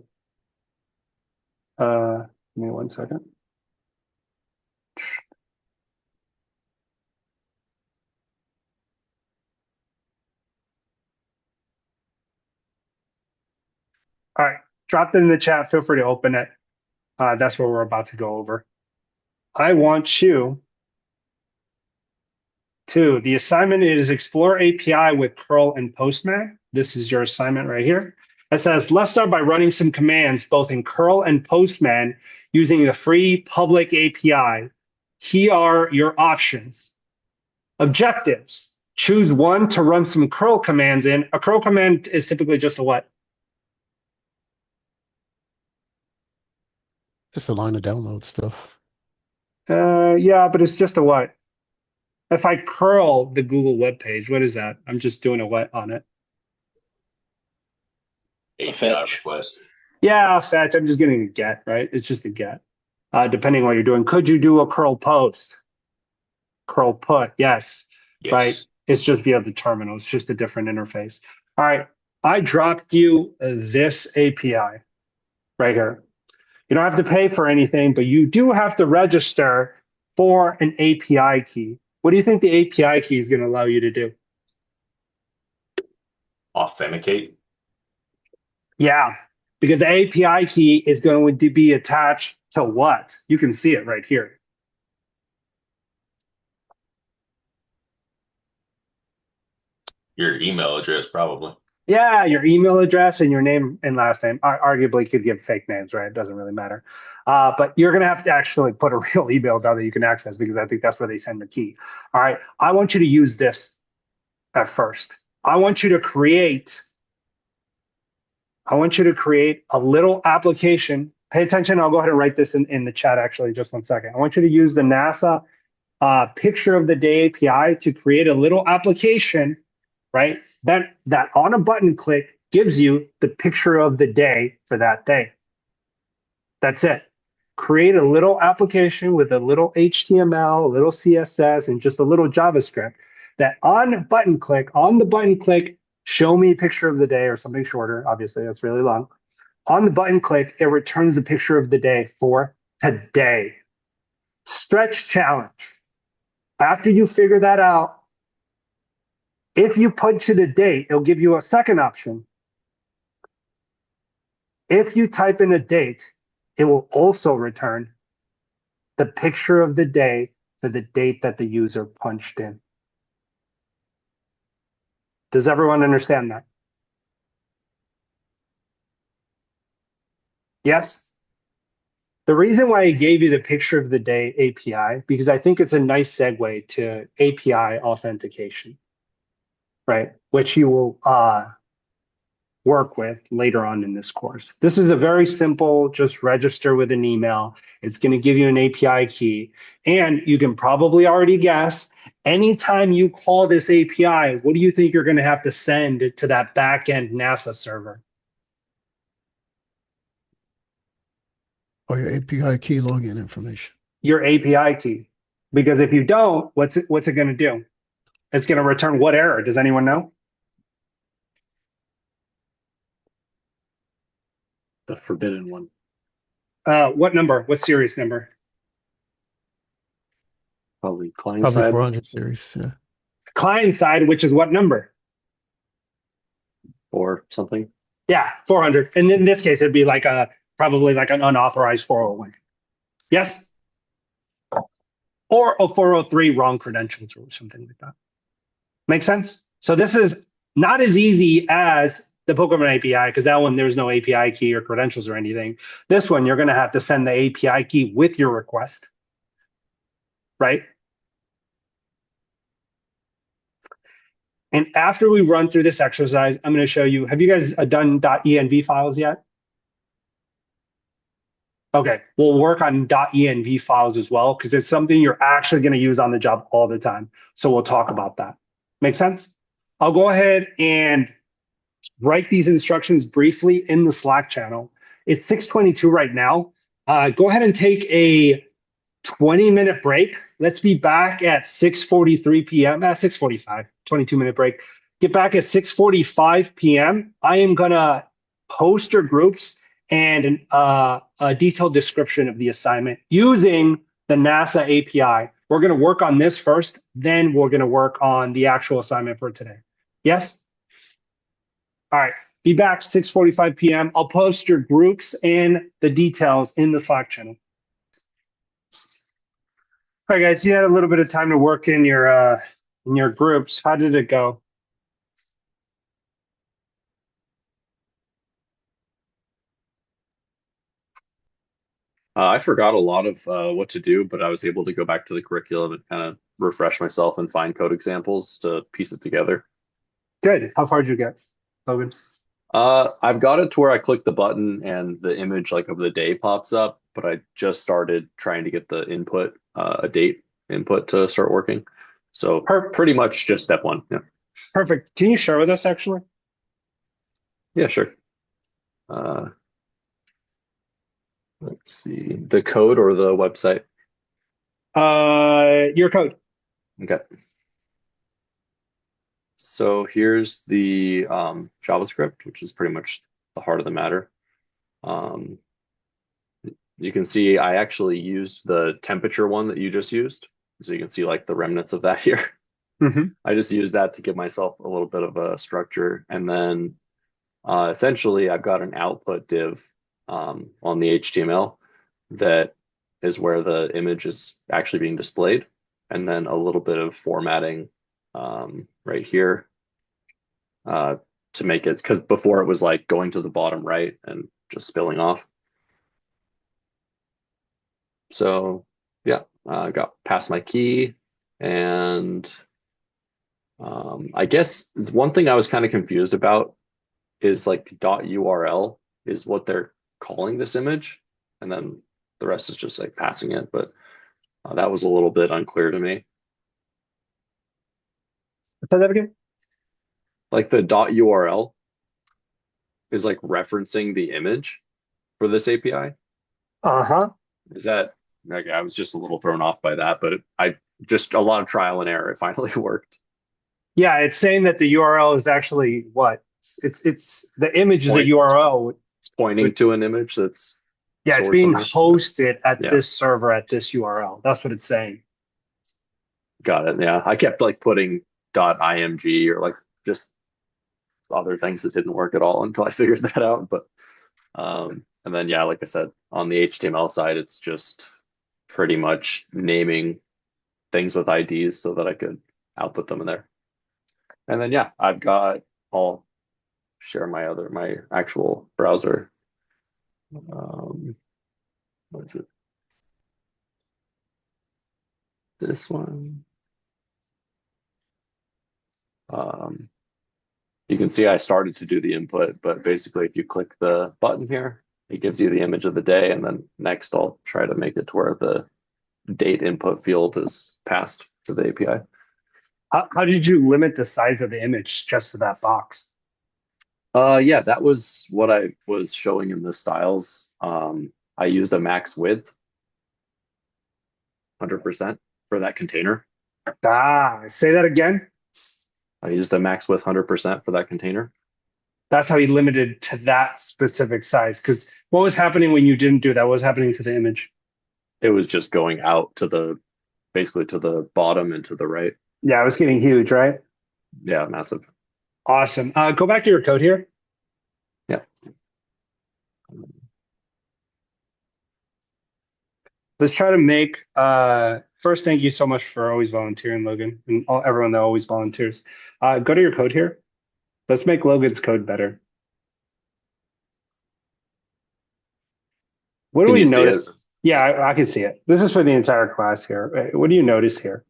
Give me 1 second. All right, dropped it in the chat. Feel free to open it. That's what we're about to go over. I want you to, the assignment is explore API with curl and postman. This is your assignment right here. It says, let's start by running some commands both in curl and postman using the free public API. Here are your options. Objectives. Choose one to run some curl commands in. A curl command is typically just a what? Just a line of download stuff. Yeah, but it's just a what? If I curl the Google web page, what is that? I'm just doing a what on it? API Fetch. request. Yeah, fetch. I'm just getting a get, right? It's just a get. Depending on what you're doing. Could you do a curl post? Curl put, yes. Yes. Right? It's just via the terminal. It's just a different interface. All right. I dropped you this API right here. You don't have to pay for anything, but you do have to register for an API key. What do you think the API key is going to allow you to do? Authenticate. Yeah, because the API key is going to be attached to what? You can see it right here. Your email address, probably. Yeah, your email address and your name and last name. Arguably could give fake names, right? It doesn't really matter. But you're going to have to actually put a real email down that you can access because I think that's where they send the key. All right, I want you to use this at first. I want you to create a little application. Pay attention. I'll go ahead and write this in the chat, actually, just 1 second. I want you to use the NASA picture of the day API to create a little application, right? That on a button click gives you the picture of the day for that day. That's it. Create a little application with a little HTML, a little CSS, and just a little JavaScript that on the button click, show me a picture of the day or something shorter. Obviously, that's really long. On the button click, it returns the picture of the day for today. Stretch challenge. After you figure that out, if you punch in a date, it'll give you a second option. If you type in a date, it will also return the picture of the day for the date that the user punched in. Does everyone understand that? Yes? The reason why I gave you the picture of the day API, because I think it's a nice segue to API authentication, right? Which you will work with later on in this course. This is a very simple, just register with an email. It's going to give you an API key. And you can probably already guess, anytime you call this API, what do you think you're going to have to send to that backend NASA server? Or your API key login information. Your API key. Because if you don't, what's it going to do? It's going to return what error? Does anyone know? The forbidden one. What number? What series number? Probably client Probably side. 400 series. Yeah. Client side, which is what number? Or something. Yeah, 400. And in this case, it'd be like probably like an unauthorized 401. Yes? Or a 403 wrong credentials or something like that. Make sense? So this is not as easy as the Pokemon API, because that one, there's no API key or credentials or anything. This one, you're going to have to send the API key with your request, right? And after we run through this exercise, I'm going to show you, have you guys done .env files yet? Okay, we'll work on .env files as well because it's something you're actually going to use on the job all the time. So we'll talk about that. Make sense? I'll go ahead and write these instructions briefly in the Slack channel. It's 6:22 right now. Go ahead and take a 20-minute break. Let's be back at 6:43 p.m. 6:45, 22-minute break. Get back at 6:45 p.m. I am going to post your groups and a detailed description of the assignment using the NASA API. We're going to work on this first, then we're going to work on the actual assignment for today. Yes? All right. Be back 6:45 p.m. I'll post your groups and the details in the Slack channel. All right, guys, you had a little bit of time to work in your groups. How did it go? I forgot a lot of what to do, but I was able to go back to the curriculum and kind of refresh myself and find code examples to piece it together. Good. How far did you get, Logan? I've got it to where I click the button and the image like of the day pops up, but I just started trying to get the input, a date input to start working. So pretty much just step one. Yeah. Perfect. Can you share with us actually? Yeah, sure. Let's see, the code or the website? Your code. Okay. So here's the JavaScript, which is pretty much the heart of the matter. You can see I actually used the temperature one that you just used. So you can see like the remnants of that here. I just used that to give myself a little bit of a structure. And then essentially I've got an output div on the HTML that is where the image is actually being displayed. And then a little bit of formatting right here to make it, because before it was like going to the bottom right and just spilling off. So yeah, I got past my key, and I guess one thing I was kind of confused about is like .url is what they're calling this image, and then the rest is just like passing it, but that was a little bit unclear to me. Say that again. Like the .url is like referencing the image for this API. Uh-huh. Is that like, I was just a little thrown off by that, but I just a lot of trial and error. It finally worked. Yeah, it's saying that the URL is actually what? It's the image is the Point. URL. It's pointing to an image that's Yeah, it's stored being somewhere. hosted at Yeah. this server at this URL. That's what it's saying. Got it. Yeah, I kept like putting .img or like just other things that didn't work at all until I figured that out. But and then yeah, like I said, on the HTML side, it's just pretty much naming things with IDs so that I could output them in there. And then yeah, I'll share my actual browser. What is it? This one. You can see I started to do the input, but basically if you click the button here, it gives you the image of the day, and then next I'll try to make it to where the date input field is passed to the API. How did you limit the size of the image just to that box? Yeah, that was what I was showing in the styles. I used a max width, 100% for that container. Say that again. I used a max width 100% for that container. That's how you limited to that specific size. Because what was happening when you didn't do that? What was happening to the image? It was just going out to basically to the bottom and to the right. Yeah, it was getting huge, right? Yeah, massive. Awesome. Go back to your code here. Yeah. Let's try to make first, thank you so much for always volunteering, Logan, and everyone that always volunteers. Go to your code here. Let's make Logan's code better. What do Can we you see notice? it? Yeah, I can see it. This is for the entire class here. What do you notice here?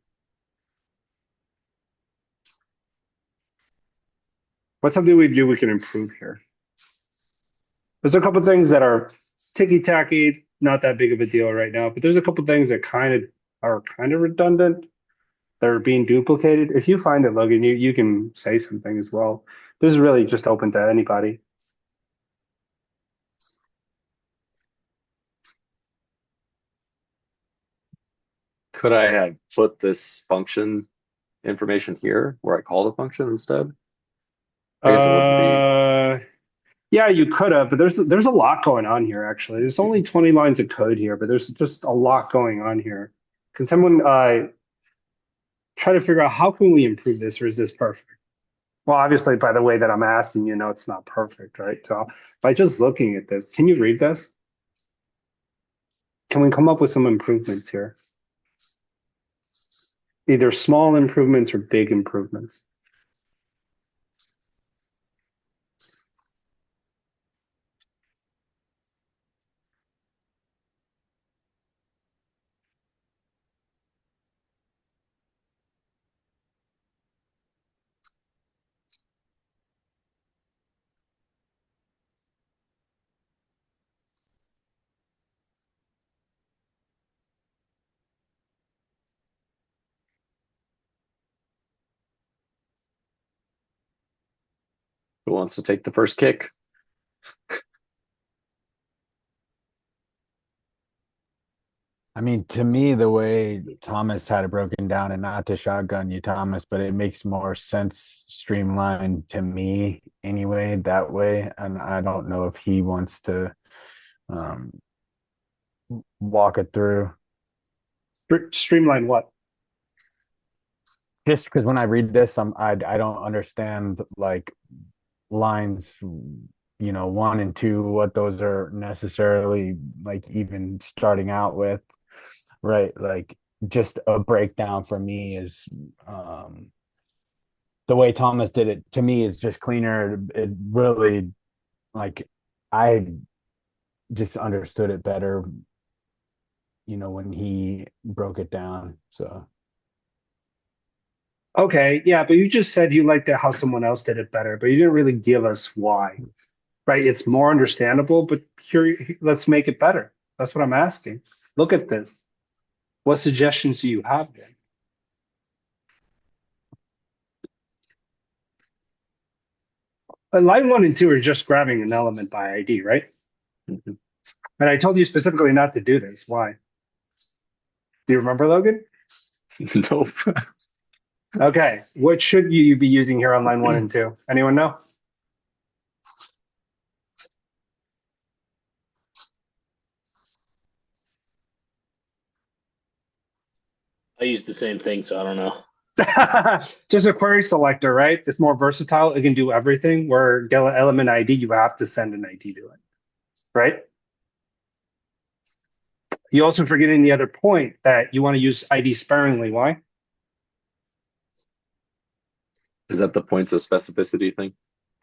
What's something we can improve here? There's a couple things that are ticky-tacky. not that big of a deal right now, but there's a couple things that are kind of redundant. They're being duplicated. If you find it, Logan, you can say something as well. This is really just open to anybody. Could I have put this function information here where I call the function instead? I guess it wouldn't be. Yeah, you could have, but there's a lot going on here actually. There's only 20 lines of code here, but there's just a lot going on here. Can someone try to figure out how can we improve this, or is this perfect? Well, obviously, by the way that I'm asking, you know, it's not perfect, right? So by just looking at this, can you read this? Can we come up with some improvements here? Either small improvements or big improvements. Who wants to take the first kick? I mean, to me, the way Thomas had it broken down, and not to shotgun you, Thomas, but it makes more sense streamlined to me anyway, that way. And I don't know if he wants to walk it through. Streamline what? Just because when I read this, I don't understand like lines, you know, 1 and 2, what those are necessarily like even starting out with, right? Like just a breakdown for me is the way Thomas did it to me is just cleaner. It really like I just understood it better, you know, when he broke it down. So Okay, yeah, but you just said you liked it how someone else did it better, but you didn't really give us why, right? It's more understandable, but here, let's make it better. That's what I'm asking. Look at this. What suggestions do you have then? Line 1 and 2 are just grabbing an element by ID, right? Mhm. And I told you specifically not to do this. Why? Do you remember, Logan? Nope. Okay, what should you be using here on line 1 and 2? Anyone know? I use the same thing, so I don't know. Just a query selector, right? It's more versatile. It can do everything. Where element ID, you have to send an ID to it, right? You also forgetting the other point that you want to use ID sparingly. Why? Is that the points of specificity thing?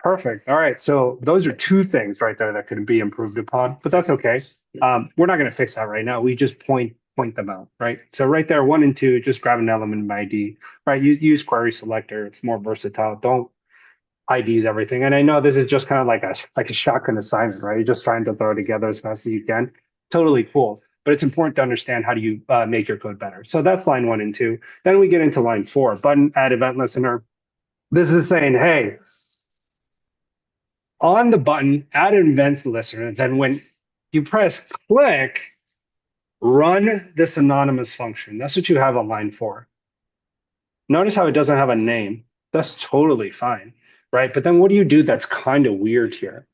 Perfect. All right. So those are two things right there that could be improved upon, but that's okay. We're not going to fix that right now. We just point them out, right? So right there, 1 and 2, just grab an element by ID, right? Use query selector. It's more versatile. Don't IDs everything. And I know this is just kind of like a shotgun assignment, right? You're just trying to throw it together as fast as you can. Totally cool. But it's important to understand how do you make your code better. So that's line 1 and 2. Then we get into line 4, button add event listener. This is saying, hey, on the button, add an events listener. Then when you press click, run this anonymous function. That's what you have on line 4. Notice how it doesn't have a name. That's totally fine, right? But then what do you do that's kind of weird here?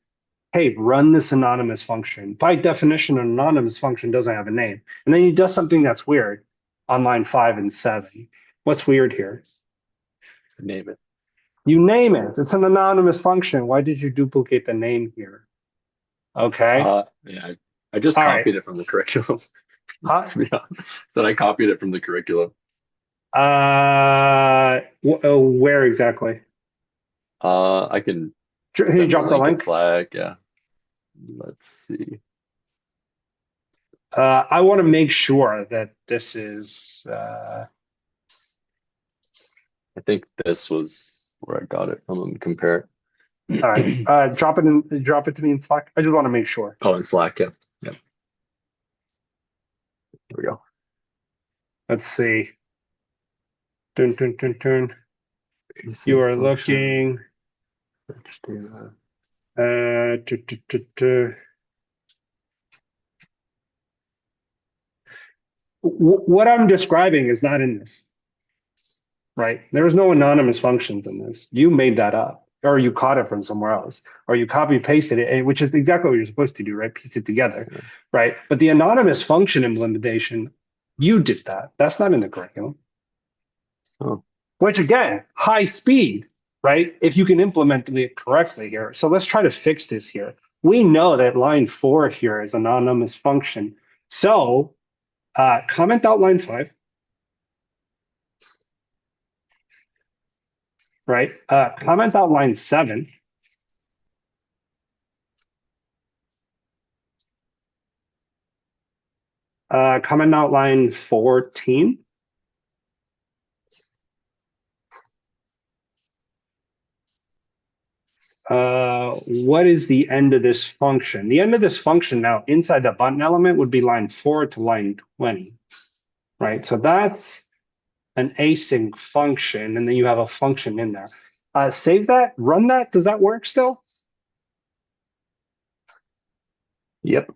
Hey, run this anonymous function. By definition, an anonymous function doesn't have a name. And then you do something that's weird on line 5 and 7. What's weird here? Name it. You name it. It's an anonymous function. Why did you duplicate the name here? Okay. Yeah, I just All copied right. it from the curriculum. Huh? To be honest. So I copied it from the curriculum. Where exactly? I can Can you send drop the in link? Slack. Yeah. Let's see. I want to make sure that this is. I think this was where I got it from. Let me compare it. All right. Drop it to me in Slack. I just want to make sure. Oh, in Slack, yeah. Yeah. There we go. Let's see. Dun, dun, dun, dun. Basic You are function. looking. Just do that. What I'm describing is not in this, right? There's no anonymous functions in this. You made that up, or you caught it from somewhere else, or you copy pasted it, which is exactly what you're supposed to do, right? Piece it together, right? But the anonymous function implementation, you did that. That's not in the curriculum. Oh. Which again, high speed, right? If you can implement it correctly here. So let's try to fix this here. We know that line 4 here is an anonymous function. So comment out line 5. Right? Comment out line 7. Comment out line 14. What is the end of this function? The end of this function now inside the button element would be line 4 to line 20, right? So that's an async function, and then you have a function in there. Save that, run that. Does that work still? Yep.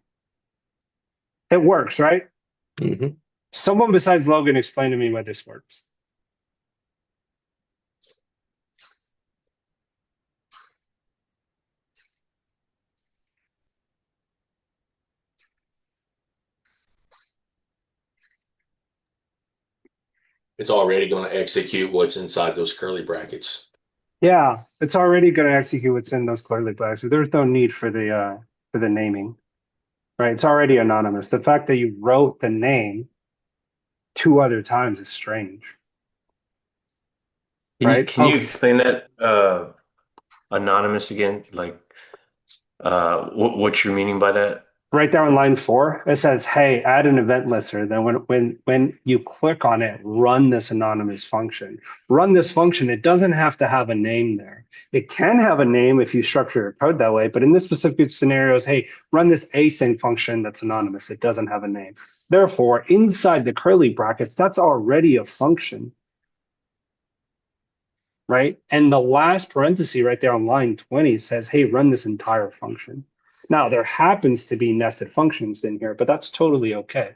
It works, right? Mm-hmm. Someone besides Logan explain to me why this works. It's already going to execute what's inside those curly brackets. Yeah, it's already going to execute what's in those curly brackets. So there's no need for the naming, right? It's already anonymous. The fact that you wrote the name 2 other times is strange. Right? Can you explain that anonymous again? Like what you're meaning by that? Right there on line 4, it says, "Hey, add an event listener." Then when you click on it, run this anonymous function. Run this function. It doesn't have to have a name there. It can have a name if you structure your code that way. But in this specific scenarios, hey, run this async function that's anonymous. It doesn't have a name. Therefore, inside the curly brackets, that's already a function. Right? And the last parenthesis right there on line 20 says, "Hey, run this entire function." Now, there happens to be nested functions in here, but that's totally okay.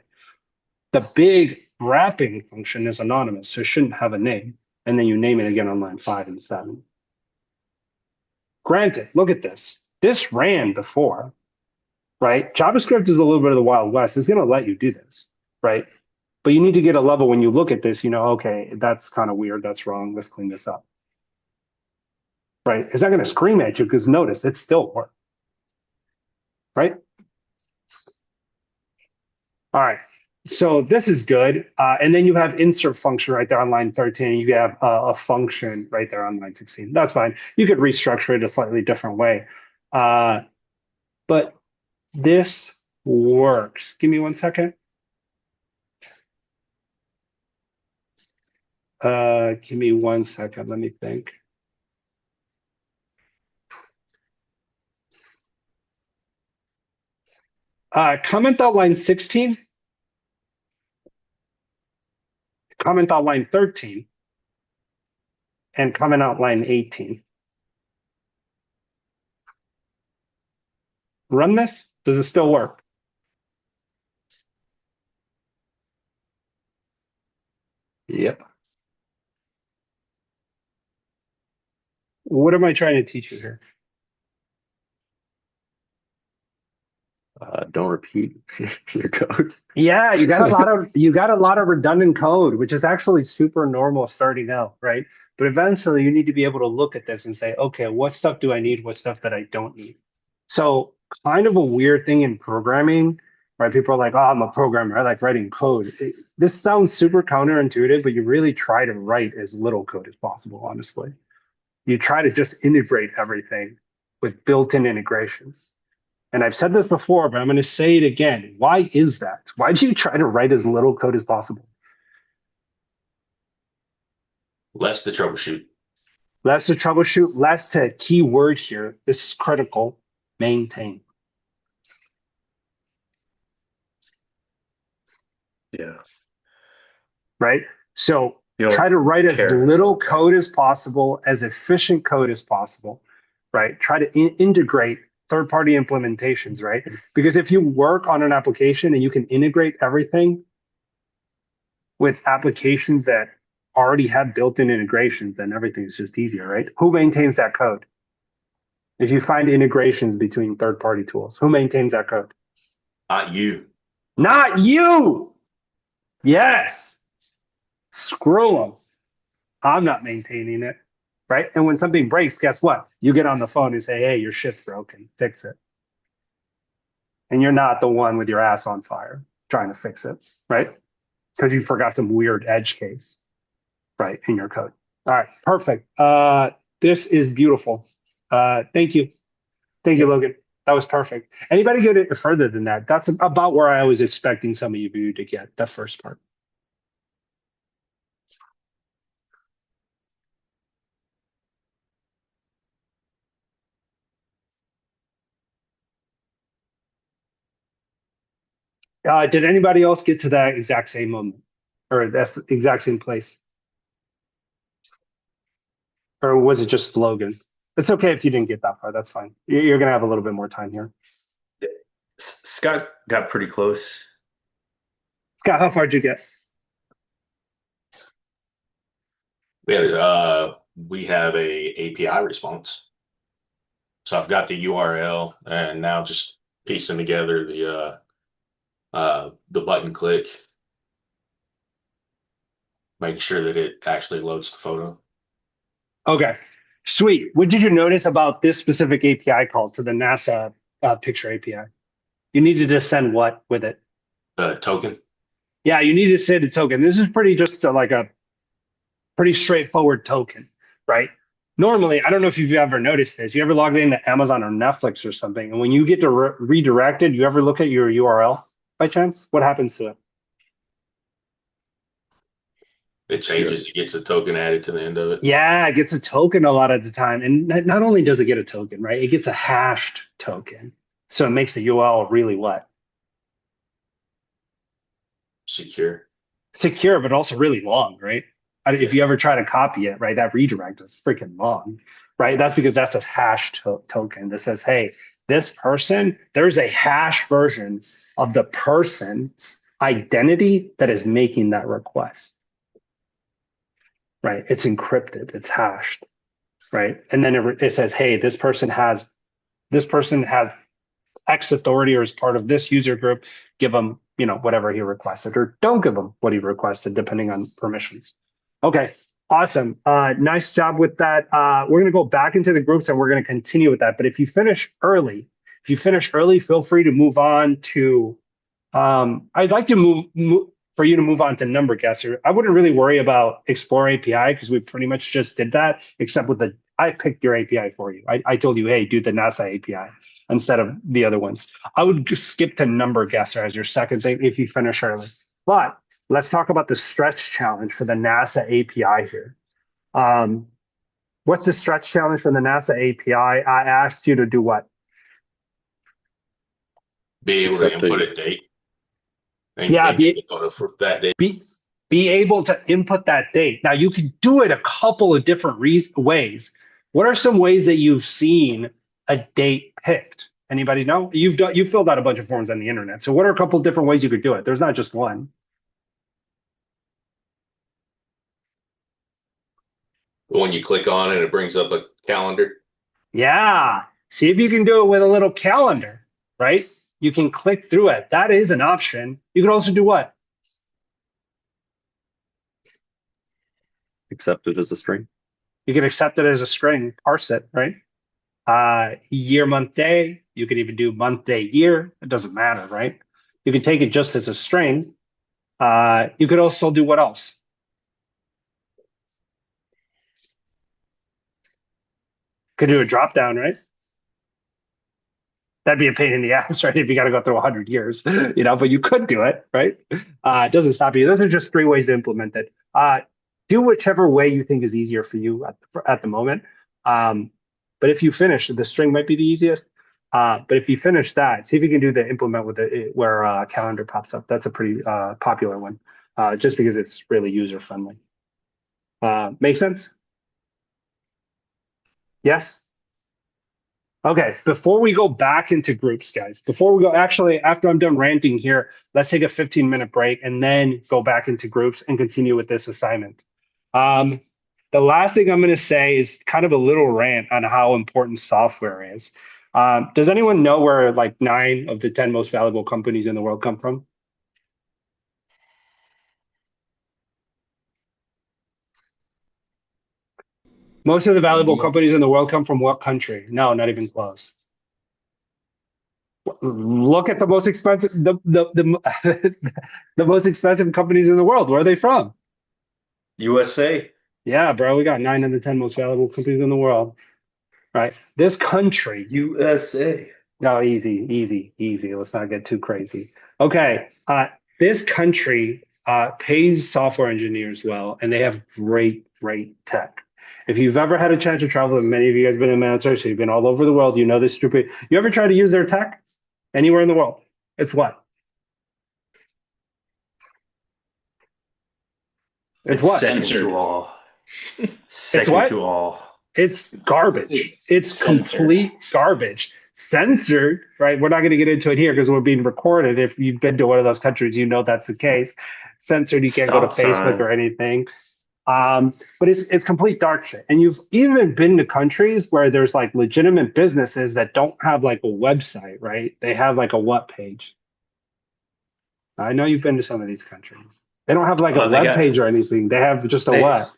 The big wrapping function is anonymous, so it shouldn't have a name. And then you name it again on line 5 and 7. Granted, look at this. This ran before, right? JavaScript is a little bit of the Wild West. It's going to let you do this, right? But you need to get a level when you look at this, okay, that's kind of weird. That's wrong. Let's clean this up. Right? It's not going to scream at you because notice it still works. Right? All right. So this is good. And then you have insert function right there on line 13. You have a function right there on line 16. That's fine. You could restructure it a slightly different way. But this works. Give me 1 second. Give me 1 second. Let me think. Comment out line 16. Comment out line 13. And comment out line 18. Run this. Does it still work? Yep. What am I trying to teach you here? Don't repeat your code. Yeah, you got a lot of redundant code, which is actually super normal starting out, right? But eventually you need to be able to look at this and say, okay, what stuff do I need? What stuff that I don't need? So kind of a weird thing in programming, right? People are like, oh, I'm a programmer. I like writing code. This sounds super counterintuitive, but you really try to write as little code as possible, honestly. You try to just integrate everything with built-in integrations. And I've said this before, but I'm going to say it again. Why is that? Why do you try to write as little code as possible? Less to troubleshoot. Less to troubleshoot, less to keyword here. This is critical. Maintain. Yeah. right? So You don't try to write as care. little code as possible, as efficient code as possible, right? Try to integrate third-party implementations, right? Because if you work on an application and you can integrate everything with applications that already have built-in integrations, then everything's just easier, right? Who maintains that code? If you find integrations between third-party tools, who maintains that code? Not you. Not you. Yes. Screw them. I'm not maintaining it, right? And when something breaks, guess what? You get on the phone and say, hey, your shit's broken. Fix it. And you're not the one with your ass on fire trying to fix it, right? Because you forgot some weird edge case, right, in your code. All right, perfect. This is beautiful. Thank you. Thank you, Logan. That was perfect. Anybody get it further than that? That's about where I was expecting some of you to get that first part. Did anybody else get to that exact same moment or that's exact same place? Or was it just Logan? It's okay if you didn't get that far. That's fine. You're going to have a little bit more time here. Scott got pretty close. Scott, how far did you get? We have a API response. So I've got the URL and now just piecing together the button click, making sure that it actually loads the photo. Okay, sweet. What did you notice about this specific API call to the NASA picture API? You needed to send what with it? The token. Yeah, you need to send a token. This is pretty just like a pretty straightforward token, right? Normally, I don't know if you've ever noticed this. You ever logged into Amazon or Netflix or something, and when you get to redirected, you ever look at your URL by chance? What happens to it? It changes. It gets a token added to the end of it. Yeah, it gets a token a lot of the time. And not only does it get a token, right? It gets a hashed token. So it makes the URL really what? Secure. Secure, but also really long, right? If you ever try to copy it, right, that redirect is freaking long, right? That's because that's a hash token that says, hey, this person, there's a hash version of the person's identity that is making that request, right? It's encrypted, it's hashed, right? And then it says, hey, this person has X authority or is part of this user group, give them, whatever he requested, or don't give him what he requested, depending on permissions. Okay, awesome. Nice job with that. We're going to go back into the groups and we're going to continue with that. But if you finish early, feel free to move on to, I'd like to move for you to move on to Number Guesser. I wouldn't really worry about Explore API because we pretty much just did that, except with I picked your API for you. I told you, hey, do the NASA API instead of the other ones. I would just skip to Number Guesser as your second thing if you finish early. But let's talk about the stretch challenge for the NASA API here. What's the stretch challenge for the NASA API? I asked you to do what? Be able to input a date. Yeah, for that date. Be able to input that date. Now you can do it a couple of different ways. What are some ways that you've seen a date picked? Anybody know? You filled out a bunch of forms on the internet. So what are a couple of different ways you could do it? There's not just one. When you click on it, it brings up a calendar. Yeah. See if you can do it with a little calendar, right? You can click through it. That is an option. You can also do what? Accept it as a string. You can accept it as a string, parse it, right? Year, month, day. You can even do month, day, year. It doesn't matter, right? You can take it just as a string. You could also do what else? Could do a drop down, right? That'd be a pain in the ass, right? If you got to go through 100 years, but you could do it, right? It doesn't stop you. Those are just 3 ways to implement it. Do whichever way you think is easier for you at the moment. But if you finish, the string might be the easiest. But if you finish that, see if you can do the implement with where calendar pops up. That's a pretty popular one, just because it's really user friendly. Make sense? Yes? Okay, before we go back into groups, guys, before we go, actually, after I'm done ranting here, let's take a 15-minute break and then go back into groups and continue with this assignment. The last thing I'm going to say is kind of a little rant on how important software is. Does anyone know where like 9 of the 10 most valuable companies in the world come from? Most of the valuable India. companies in the world come from what country? No, not even close. Look at the most expensive, the most expensive companies in the world. Where are they from? USA. Yeah, bro, we got 9 of the 10 most valuable companies in the world, right? This country. USA. No, easy, easy, easy. Let's not get too crazy. Okay, this country pays software engineers well, and they have great, great tech. If you've ever had a chance to travel, and many of you guys have been in military, so you've been all over the world, you know this stupid. You ever try to use their tech anywhere in the world? It's what? It's what? Second Censored. to all. It's Second what? to all. It's garbage. It's Censored. complete garbage. Censored, right? We're not going to get into it here because we're being recorded. If you've been to one of those countries, you know that's the case. Censored, you can't go to Stop Facebook sign. or anything. But it's complete dark shit. And you've even been to countries where there's like legitimate businesses that don't have like a website, right? They have like a what page. I know you've been to some of these countries. They don't have like a They web got page or anything. They have just a they what?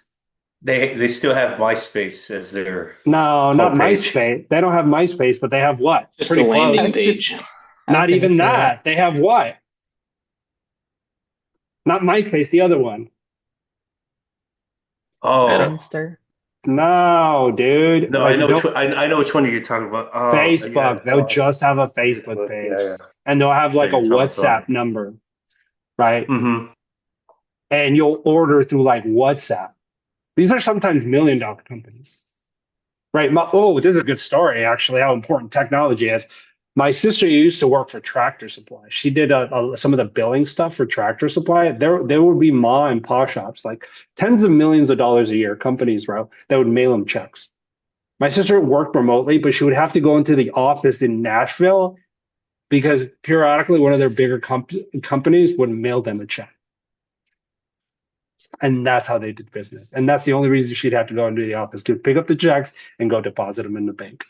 they still have MySpace as their No, not homepage. MySpace. They don't have MySpace, but they have what? Just Pretty a landing close. page. Not even say that. They have what? Not MySpace, the other one. Oh Insta. No, dude. no, I Like know which don't one. I know which one you're talking about. Oh yeah. Facebook. They'll just have a Facebook Facebook. page. Yeah, yeah. And they'll have like a You're talking about WhatsApp number, right? Mm-hmm. And you'll order through like WhatsApp. These are sometimes $1 million companies. Right. Oh, this is a good story, actually, how important technology is. My sister used to work for Tractor Supply. She did some of the billing stuff for Tractor Supply. There would be ma and pa shops, like tens of millions of dollars a year, companies, bro, that would mail them checks. My sister worked remotely, but she would have to go into the office in Nashville because periodically one of their bigger companies would mail them a check. And that's how they did business. And that's the only reason she'd have to go into the office to pick up the checks and go deposit them in the bank.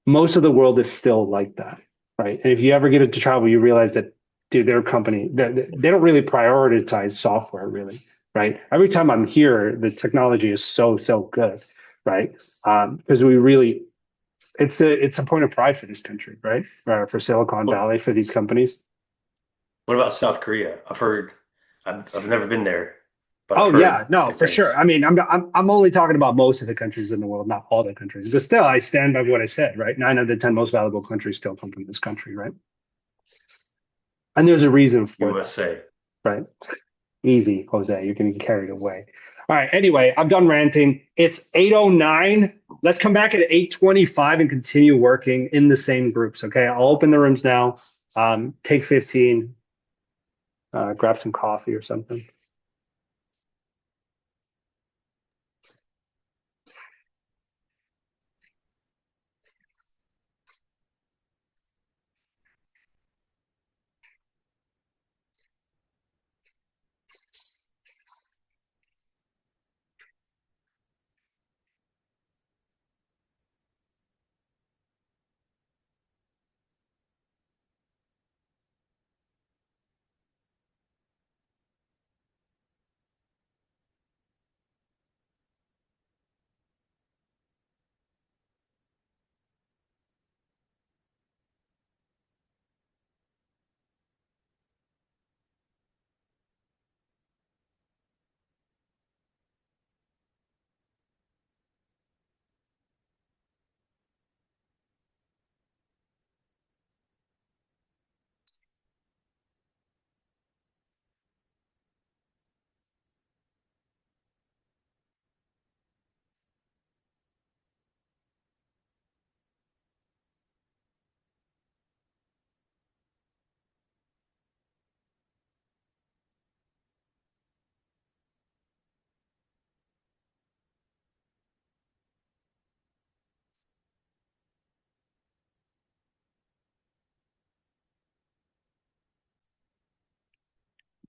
Most of the world is still like that, right? And if you ever get into travel, you realize that, dude, their company, they don't really prioritize software, really, right? Every time I'm here, the technology is so good, right? Because we really, it's a point of pride for this country, right? For Silicon Valley, for these companies. What about South Korea? I've heard. I've never been there, but I've Oh heard yeah, no, good for things. sure. I mean, I'm only talking about most of the countries in the world, not all the countries. But still, I stand by what I said, right? 9 of the 10 most valuable countries still come from this country, right? And there's a reason for that, USA. right? Easy, Jose. You're getting carried away. All right. Anyway, I'm done ranting. It's 8:09. Let's come back at 8:25 and continue working in the same groups. Okay. I'll open the rooms now. Take 15. Grab some coffee or something.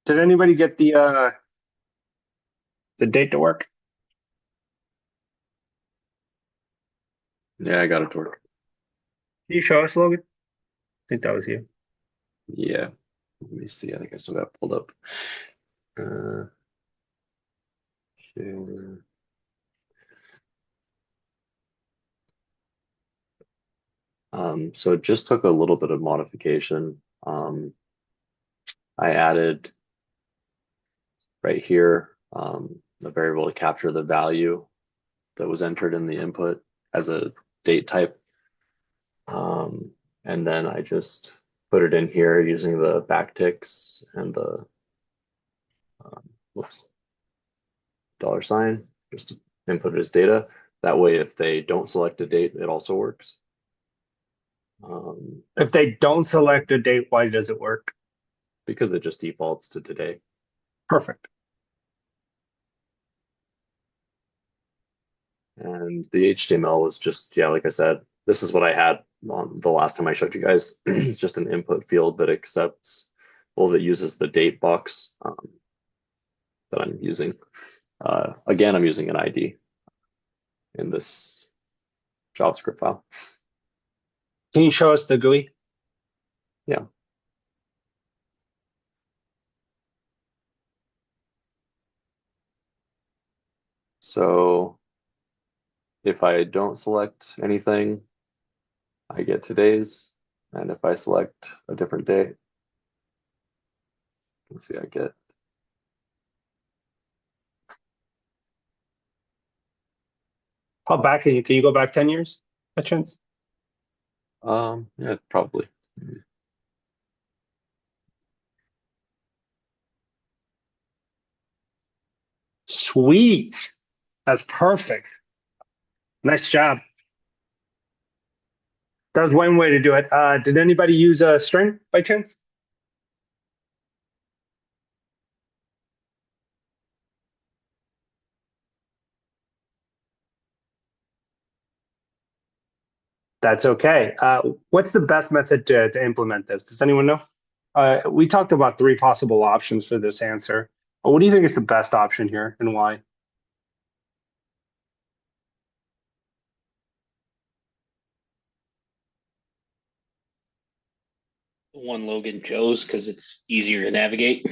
Did anybody get the date to work? Yeah, I got it to work. Can you show us, Logan? I think that was you. Yeah. Let me see. I think I still got it pulled up. Share. So it just took a little bit of modification. I added right here a variable to capture the value that was entered in the input as a date type. And then I just put it in here using the backticks and the $, just to input it as data. That way, if they don't select a date, it also works. If they don't select a date, why does it work? Because it just defaults to today. Perfect. And the HTML was just, yeah, like I said, this is what I had the last time I showed you guys. It's just an input field that accepts, well, that uses the date box that I'm using. Again, I'm using an ID in this JavaScript file. Can you show us the GUI? Yeah. So if I don't select anything, I get today's. And if I select a different day, let's see, I get. How back can you go back 10 years by chance? Yeah, probably. Sweet. That's perfect. Nice job. That was one way to do it. Did anybody use a string by chance? That's okay. What's the best method to implement this? Does anyone know? We talked about 3 possible options for this answer. What do you think is the best option here and why? The one Logan chose because it's easier to navigate.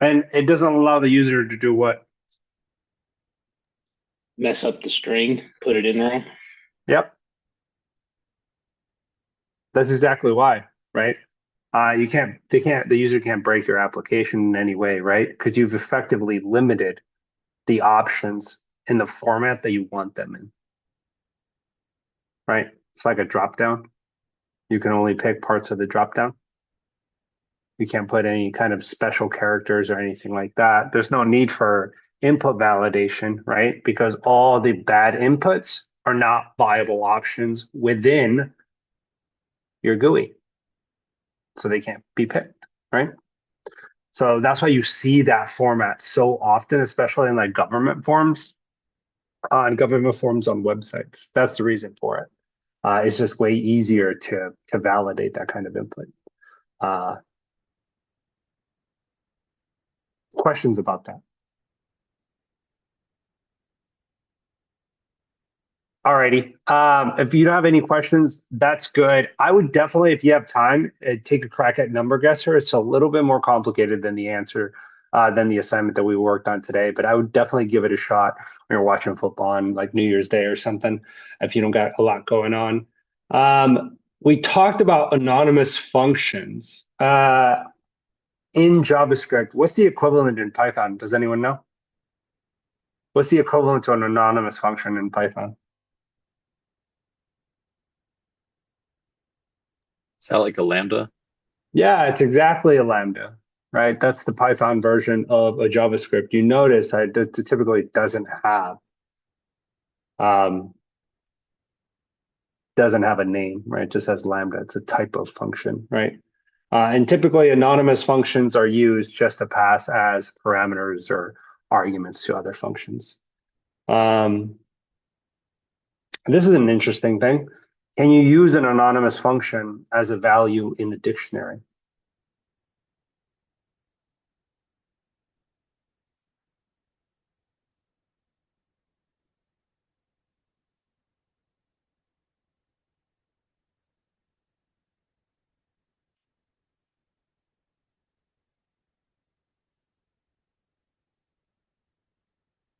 And it doesn't allow the user to do what? Mess up the string, put it in wrong. Yep. That's exactly why, right? The user can't break your application in any way, right? Because you've effectively limited the options in the format that you want them in, right? It's like a drop down. You can only pick parts of the drop down. You can't put any kind of special characters or anything like that. There's no need for input validation, right? Because all the bad inputs are not viable options within your GUI. So they can't be picked, right? So that's why you see that format so often, especially in like government forms, on government forms on websites. That's the reason for it. It's just way easier to validate that kind of input. Questions about that? Alrighty. If you don't have any questions, that's good. I would definitely, if you have time, take a crack at Number Guesser. It's a little bit more complicated than the answer, than the assignment that we worked on today, but I would definitely give it a shot when you're watching football on like New Year's Day or something, if you don't got a lot going on. We talked about anonymous functions in JavaScript. What's the equivalent in Python? Does anyone know? What's the equivalent to an anonymous function in Python? Is that like a lambda? Yeah, it's exactly a lambda, right? That's the Python version of a JavaScript. You notice that it typically doesn't have a name, right? It just has lambda. It's a type of function, right? And typically anonymous functions are used just to pass as parameters or arguments to other functions. This is an interesting thing. Can you use an anonymous function as a value in the dictionary?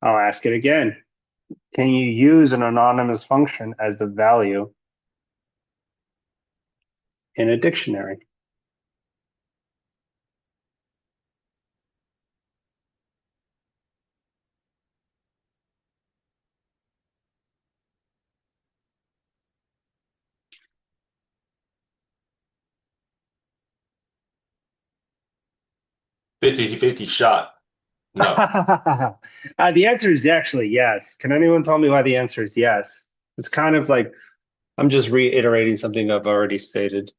I'll ask it again. Can you use an anonymous function as the value in a dictionary? Fifty-fifty shot. No. The answer is actually yes. Can anyone tell me why the answer is yes? It's kind of like I'm just reiterating something I've already stated.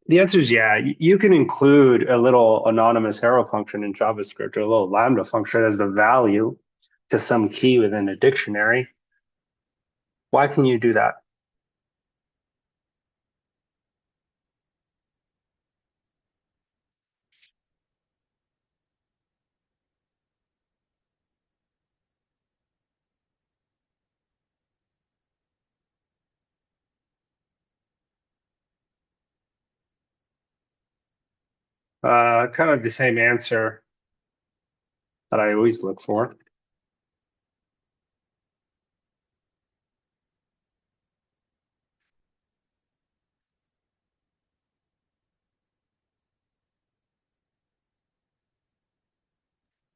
The answer is yeah. You can include a little anonymous arrow function in JavaScript or a little lambda function as the value to some key within a dictionary. Why can you do that? Kind of the same answer that I always look for.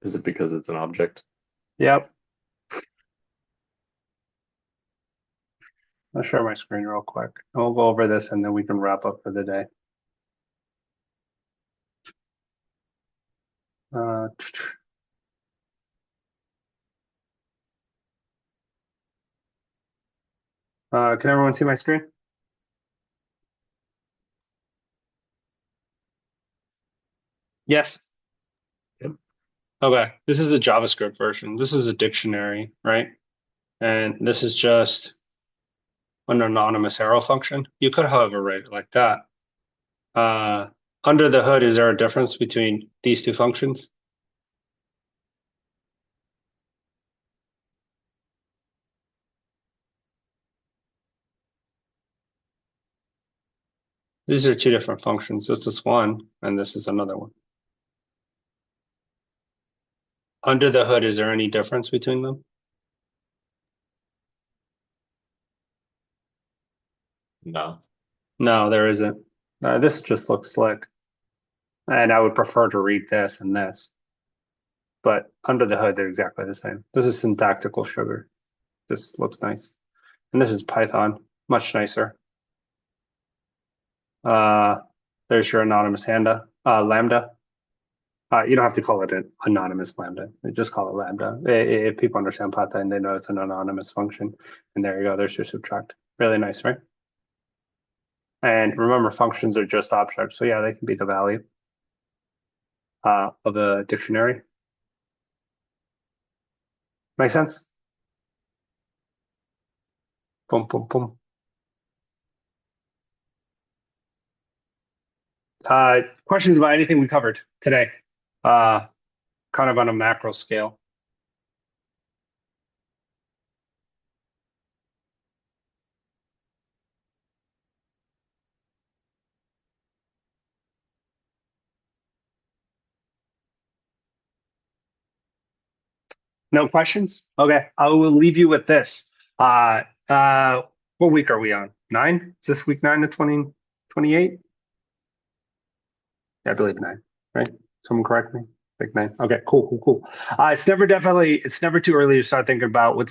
Is it because it's an object? Yep. I'll share my screen real quick. We'll go over this and then we can wrap up for the day. Can everyone see my screen? Yes. Yep. Okay, this is a JavaScript version. This is a dictionary, right? And this is just an anonymous arrow function. You could, however, write it like that. Under the hood, is there a difference between these two functions? These are two different functions. This is one, and this is another one. Under the hood, is there any difference between them? No. No, there isn't. This just looks slick. And I would prefer to read this and this. But under the hood, they're exactly the same. This is syntactical sugar. This looks nice. And this is Python, much nicer. There's your anonymous lambda. You don't have to call it an anonymous lambda. Just call it lambda. If people understand Python, they know it's an anonymous function. And there you go. There's your subtract. Really nice, right? And remember, functions are just objects. So yeah, they can be the value of a dictionary. Make sense? Boom, boom, boom. Questions about anything we covered today? Kind of on a macro scale. No questions? Okay, I will leave you with this. What week are we on? 9? Is this week 9 to 28? Yeah, I believe 9, right? Someone correct me. Like 9. Okay, cool. It's never too early to start thinking about what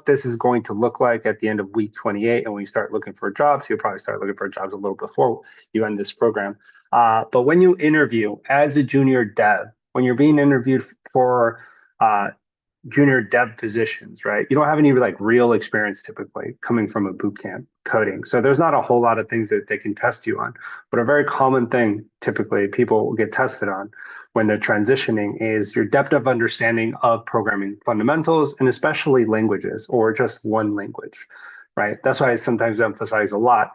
this is going to look like at the end of week 28. And when you start looking for jobs, you'll probably start looking for jobs a little before you end this program. But when you interview as a junior dev, when you're being interviewed for junior dev positions, right? You don't have any like real experience typically coming from a boot camp coding. So there's not a whole lot of things that they can test you on. But a very common thing typically people get tested on when they're transitioning is your depth of understanding of programming fundamentals and especially languages or just one language, right? That's why I sometimes emphasize a lot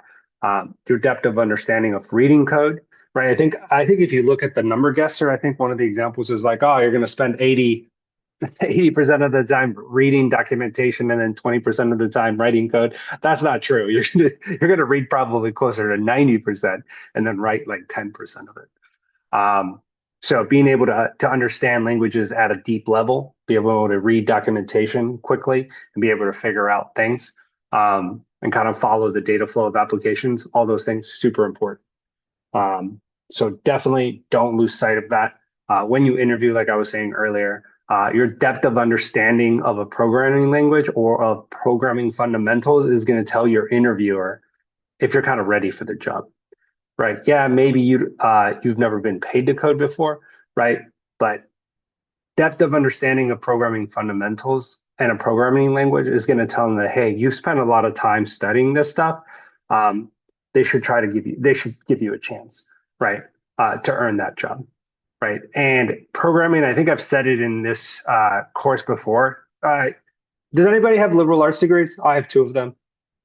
your depth of understanding of reading code, right? I think if you look at the number guesser, I think one of the examples is like, oh, you're going to spend 80% of the time reading documentation and then 20% of the time writing code. That's not true. You're gonna read probably closer to 90% and then write like 10% of it. So being able to understand languages at a deep level, be able to read documentation quickly, and be able to figure out things, and kind of follow the data flow of applications, all those things, super important. So definitely don't lose sight of that. When you interview, like I was saying earlier, your depth of understanding of a programming language or of programming fundamentals is going to tell your interviewer if you're kind of ready for the job, right? Yeah, maybe you've never been paid to code before, right? But depth of understanding of programming fundamentals and a programming language is going to tell them that, hey, you spent a lot of time studying this stuff. They should give you a chance, right? To earn that job, right? And programming, I think I've said it in this course before. Does anybody have liberal arts degrees? I have two of them.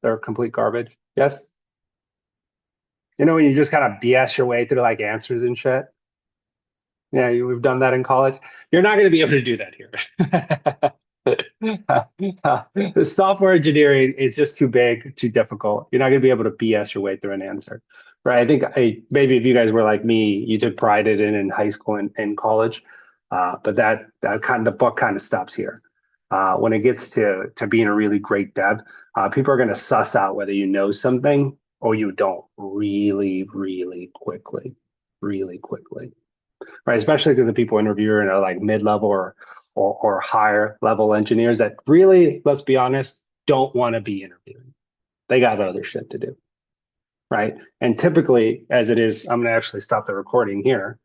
They're complete garbage. Yes? You know, when you just kind of BS your way through like answers and shit? Yeah, we've done that in college. You're not going to be able to do that here. The software engineering is just too big, too difficult. You're not going to be able to BS your way through an answer, right? I think maybe if you guys were like me, you took pride in it in high school and college, but that kind of the buck kind of stops here. When it gets to being a really great dev, people are going to suss out whether you know something or you don't really, really quickly, right? Especially because the people interviewing are like mid-level or higher level engineers that really, let's be honest, don't want to be interviewing. They got other shit to do, right? And typically, as it is, I'm going to actually stop the recording here.